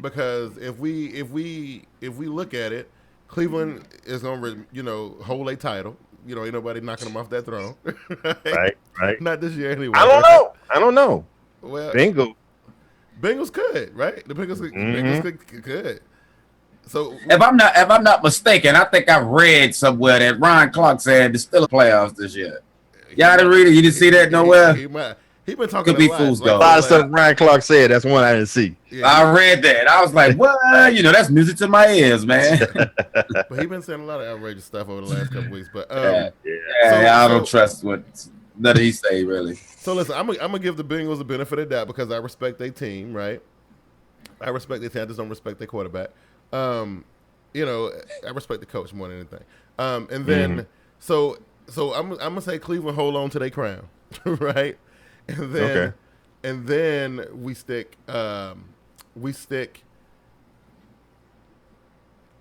Because if we look at it, Cleveland is gonna, hold a title. Ain't nobody knocking them off that throne. Right. Not this year anyway. I don't know. Well, Bengals could, right? The Bengals could. So if I'm not mistaken, I think I read somewhere that Ron Clark said the Steelers playoffs this year. Y'all didn't read it? You didn't see that nowhere? He been talking Could be a lot. fool's Like, gold. A lot of stuff Ryan Clark said. That's one I didn't see. Yeah, I read that. I was like, what? That's music to my ears, man. but he been saying a lot of outrageous stuff over the last couple weeks. But I don't trust what that he say, really. So listen, I'm gonna give the Bengals the benefit of that because I respect their team, right? I respect their team. I just don't respect their quarterback. I respect the coach more than anything. And then so I'm gonna say Cleveland hold on to their crown, right? And then we stick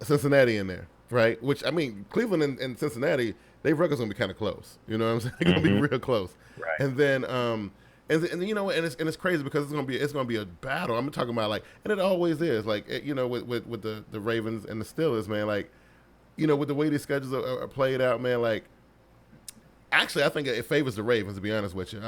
Cincinnati in there, right? Which I mean, Cleveland and Cincinnati, their record's gonna be kind of close. You know what I'm saying? They're gonna be real close. Right. And then and it's crazy because it's gonna be a battle. I'm talking about and it always is with the Ravens and the Steelers, man. With the way these schedules are played out, man. Actually, I think it favors the Ravens, to be honest with you.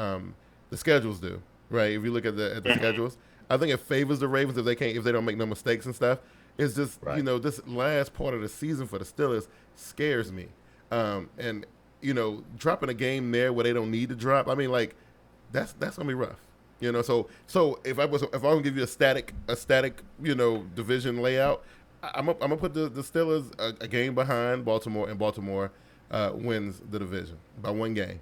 The schedules do, right? If you look at the schedules, I think it favors the Ravens if they don't make no mistakes and stuff. It's just this last part of the season for the Steelers scares me, and dropping a game there where they don't need to drop. I mean, that's gonna be rough, So if I'm gonna give you a static division layout, I'm gonna put the Steelers a game behind Baltimore, and Baltimore wins the division by one game.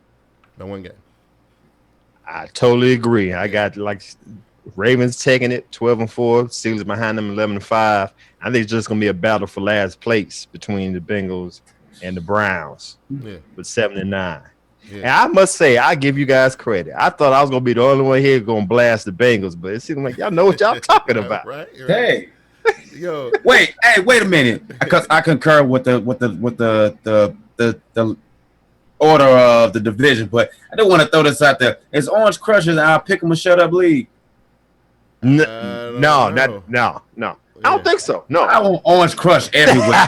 I totally agree. I got Ravens taking it 12-4, Steelers behind them 11-5. I think it's just gonna be a battle for last place between the Bengals and the Browns with 7-9. Yeah. And I must say, I give you guys credit. I thought I was gonna be the only one here gonna blast the Bengals, but it seems like y'all know what y'all talking about. Right? Hey. Yo. Wait a minute. Because I concur with the order of the division, but I do want to throw this out there. It's Orange Crushers and I'll pick them a shut up league. No. Yeah. I don't think so. No, I want Orange Crush everywhere.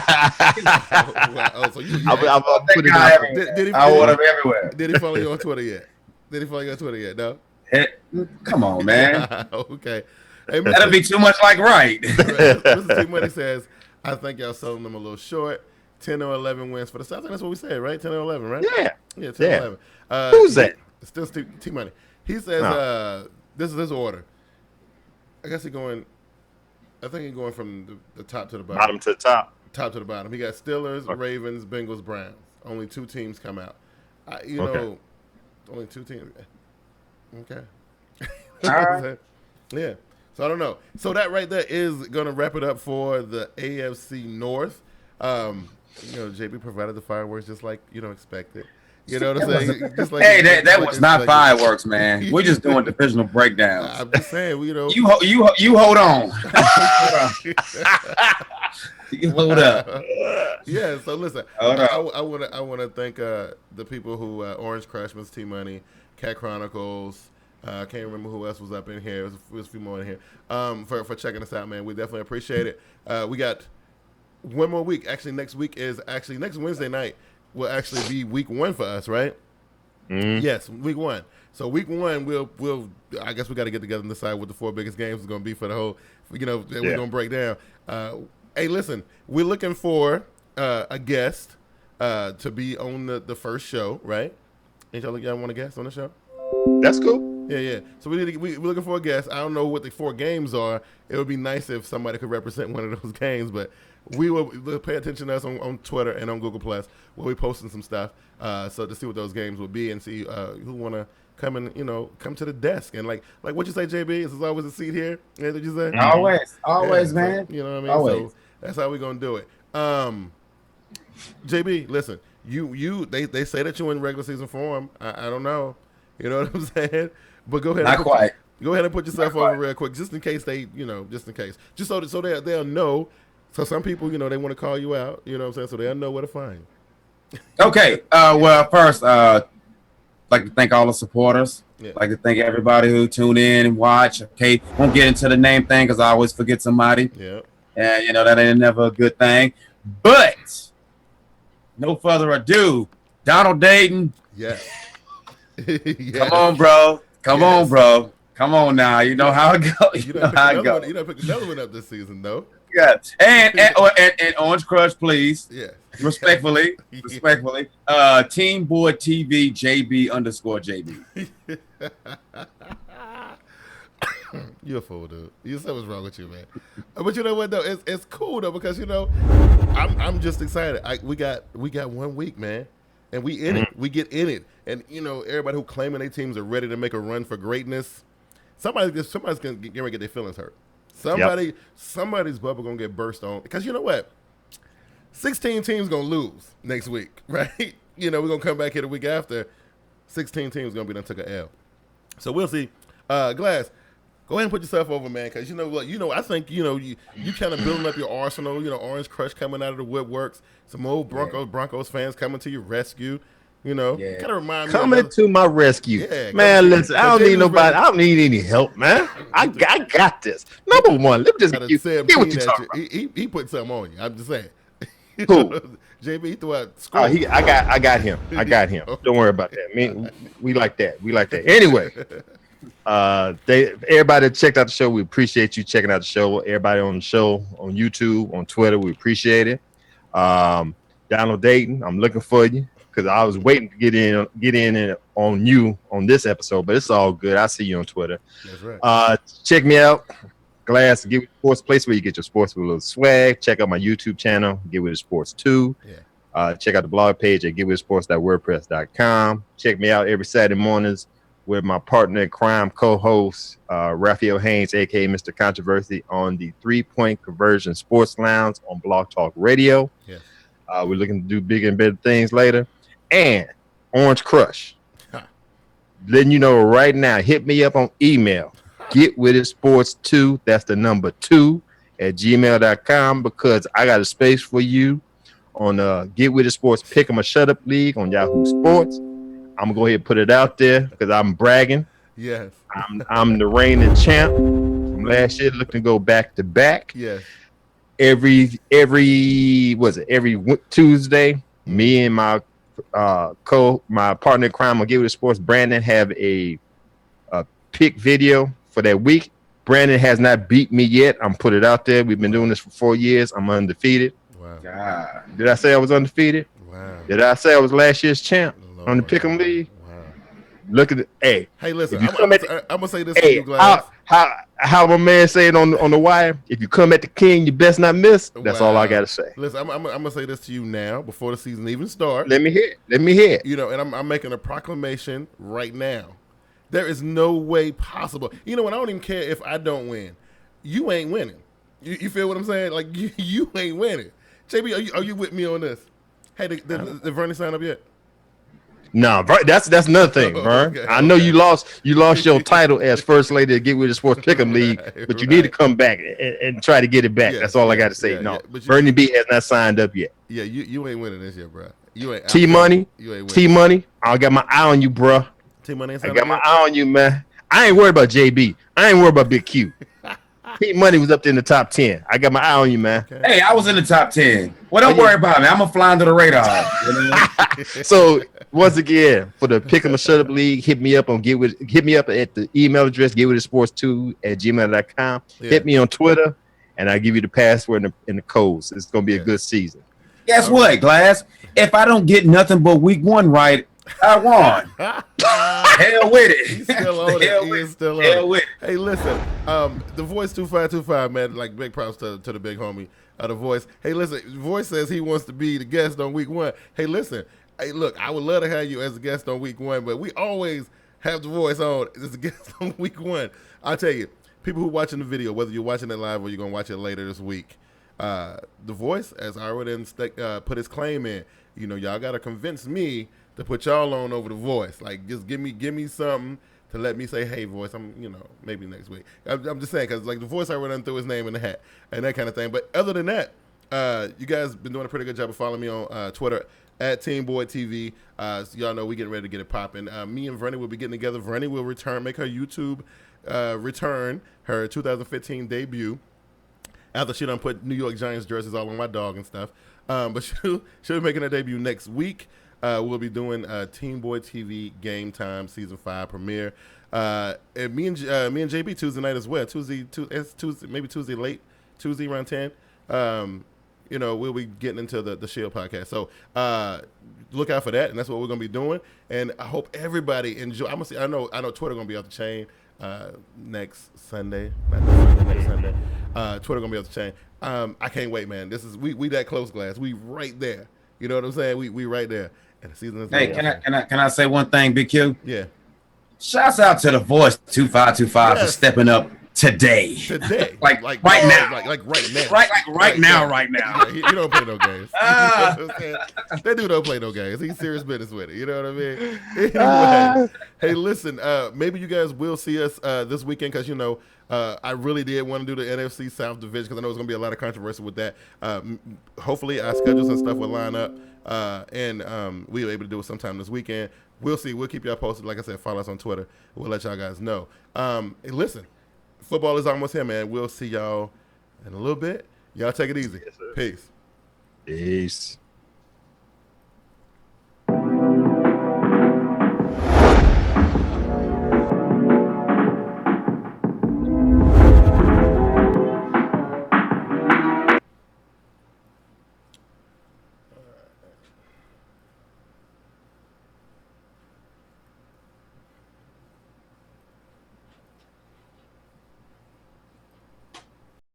So I'll put it out. I want them everywhere. Did he follow you on Twitter yet? No. Come on, man. Okay. Hey, That'll be too much like right. Mr. T Money says, I think y'all selling them a little short. 10 or 11 wins for the South. I think that's what we said, right? 10 or 11, right? Yeah. 10 or 11. Who's that? Still T Money. He says, this is his order. I guess he's going from the top to the bottom. Bottom to the top. Top to the bottom. He got Steelers, Ravens, Bengals, Browns. Only 2 teams come out. Only 2 teams. Okay. All right. Yeah. So I don't know. So that right there is going to wrap it up for the AFC North. JB provided the fireworks just like expected. You know what I'm saying? That was not fireworks, man. We're just doing divisional breakdowns. I'm just saying, you hold on. You hold up. Yeah. So listen, I want to thank the people who Orange Crush, Mr. T Money, Cat Chronicles. I can't remember who else was up in here. It was a few more in here. For checking us out, man. We definitely appreciate it. We got one more week. Actually, next Wednesday night will actually be week 1 for us, right? Yes, week 1. So week 1, we'll I guess we got to get together and decide what the 4 biggest games is going to be for the whole. We're going to break down. Hey, listen, we're looking for a guest to be on the first show, right? Ain't y'all want a guest on the show? That's cool. Yeah. So we're looking for a guest. I don't know what the 4 games are. It would be nice if somebody could represent one of those games, but we'll pay attention to us on Twitter and on Google Plus. We'll be posting some stuff so to see what those games will be and see who want to come and come to the desk and like what you say, JB. Is there always a seat here? Yeah, did you say? Always, man. So, you know what I mean? Always. So that's how we're gonna do it. JB, listen, they say that you're in regular season form. I don't know. You know what I'm saying? But go ahead. Go ahead and put yourself over real quick, just in case just so they'll know. So some people, they want to call you out. You know what I'm saying? So they'll know where to find you. Okay. Well, first, like to thank all the supporters. Yeah. Like to thank everybody who tune in and watch. Okay, won't get into the name thing because I always forget somebody. Yeah. And that ain't never a good thing. But no further ado, Donald Dayton. Yes. Come on, bro. Come on, bro. Come on now. You know how it goes. You know how it goes. You done picked another one up this season, though. Yeah. And Orange Crush, please. Yeah. Respectfully. TeamBoydTV JB_JB. You're a fool, dude. You said what's wrong with you, man. But you know what though? It's cool though because I'm just excited. We got 1 week, man, and we in it. We get in it, and everybody who claiming their teams are ready to make a run for greatness. Somebody's gonna get their feelings hurt. Somebody's bubble gonna get burst on because you know what? 16 teams gonna lose next week, right? We're gonna come back here the week after. 16 teams gonna be done took a L. So we'll see. Glass, go ahead and put yourself over, man, because I think you kind of building up your arsenal. Orange Crush coming out of the woodworks. Some old Broncos fans coming to your rescue. Kind of remind me. Coming to my rescue, man. Listen, I don't need nobody. I don't need any help, man. I got this. Number one, let me just get what you talking about. He put something on you. I'm just saying. Cool. JB, he threw out score. I got him. Don't worry about that. We like that. Anyway. Everybody that checked out the show, we appreciate you checking out the show. Everybody on the show, on YouTube, on Twitter, we appreciate it. Donald Dayton, I'm looking for you because I was waiting to get in on you on this episode, but it's all good. I see you on Twitter. That's right. Check me out. Glass, Get With It Sports, place where you get your sports with a little swag. Check out my YouTube channel, Get With It Sports 2. Yeah. Check out the blog page at getwithitsports.wordpress.com. Check me out every Saturday mornings with my partner in crime, co-host Raphael Haynes, aka Mr. Controversy, on the 3-Point Conversion Sports Lounge on Blog Talk Radio. Yes. We're looking to do bigger and better things later. And Orange Crush, letting you know right now, hit me up on email, getwithitsports2, that's the number 2 at gmail.com, because I got a space for you on Get With It Sports Pick 'em a Shut Up League on Yahoo Sports. I'm gonna go ahead and put it out there because I'm bragging. Yes. I'm the reigning champ from last year, looking to go back to back. Yes. Every Tuesday, me and my partner in crime on Get With It Sports, Brandon, have a pick video for that week. Brandon has not beat me yet. I'm put it out there. We've been doing this for 4 years. I'm undefeated. Wow. God. Did I say I was undefeated? Wow. Did I say I was last year's champ on the Pick'em League? Wow. Look at it. Hey, listen, I'm gonna say this to you, Glass. How my man said on the wire, if you come at the king, you best not miss. That's all I gotta say. Listen, I'm gonna say this to you now before the season even starts. Let me hear it. And I'm making a proclamation right now. There is no way possible. And I don't even care if I don't win. You ain't winning. You feel what I'm saying? Like you ain't winning. JB, are you with me on this? Hey, did Vernie sign up yet? No, that's another thing, Vern. Okay, I know you lost your title as first lady of Get With It Sports Pick'em League, but you need to come back and try to get it back. That's all I got to say. Bernie B has not signed up yet. Yeah, you ain't winning this year, bro. You ain't. T-Money, I got my eye on you, bro. T-Money ain't I got my eye on you, man. I ain't worried about JB. I ain't worried about Big Q. T-Money was up there in the top 10. I got my eye on you, man. Okay. Hey, I was in the top 10. Well, don't worry about me. I'm gonna fly under the radar. So once again, for the Pick 'em a Shut Up League, hit me up at the email address getwithitsports2 at gmail.com. Yeah. Hit me on Twitter, and I'll give you the password and the codes. It's gonna be a good season. Guess what, Glass? If I don't get nothing but week 1 right, I won. Hell with it. He's still on it. He is still on Hell it. with it. Hey, listen. The Voice 2525, man. Like big props to the big homie. The Voice. Hey, listen. Voice says he wants to be the guest on week 1. Hey, listen. Hey, look. I would love to have you as a guest on week 1, but we always have the Voice on as a guest on week 1. I'll tell you, people who watching the video, whether you're watching it live or you're gonna watch it later this week, the Voice, as I already put his claim in. Y'all gotta convince me to put y'all on over the Voice. Like, just give me something to let me say, hey, Voice, I'm, maybe next week. I'm just saying, because, like, the Voice already done threw his name in the hat and that kind of thing. But other than that, you guys been doing a pretty good job of following me on Twitter at TeamBoydTV. So y'all know we getting ready to get it popping. Me and Vernie will be getting together. Vernie will make her YouTube return, her 2015 debut. after she done put New York Giants jerseys all on my dog and stuff. But she'll be making her debut next week. We'll be doing TeamBoydTV Game Time Season 5 premiere. And me and JB Tuesday night as well. Tuesday, maybe Tuesday late, Tuesday around 10. We'll be getting into the Shield podcast. So look out for that, and that's what we're gonna be doing. And I hope everybody enjoy. I know Twitter gonna be off the chain next Sunday. Not this Sunday, next Sunday. Twitter gonna be off the chain. I can't wait, man. This is we that close, Glass. We right there. You know what I'm saying? We right there. And the season is Hey, can I say one thing, Big Q? Yeah. Shouts out to the voice 2525 for stepping up today. like right now. Like right now. Right now. He don't play no games. You know what I'm saying? That dude don't play no games. He's serious business with it. You know what I mean? Anyway, hey, listen, maybe you guys will see us this weekend because, I really did want to do the NFC South Division because I know there's going to be a lot of controversy with that. Hopefully our schedules and stuff will line up and we'll be able to do it sometime this weekend. We'll see. We'll keep y'all posted. Like I said, follow us on Twitter. We'll let y'all guys know. Hey, listen, football is almost here, man. We'll see y'all in a little bit. Y'all take it easy. Yes, Peace. Peace.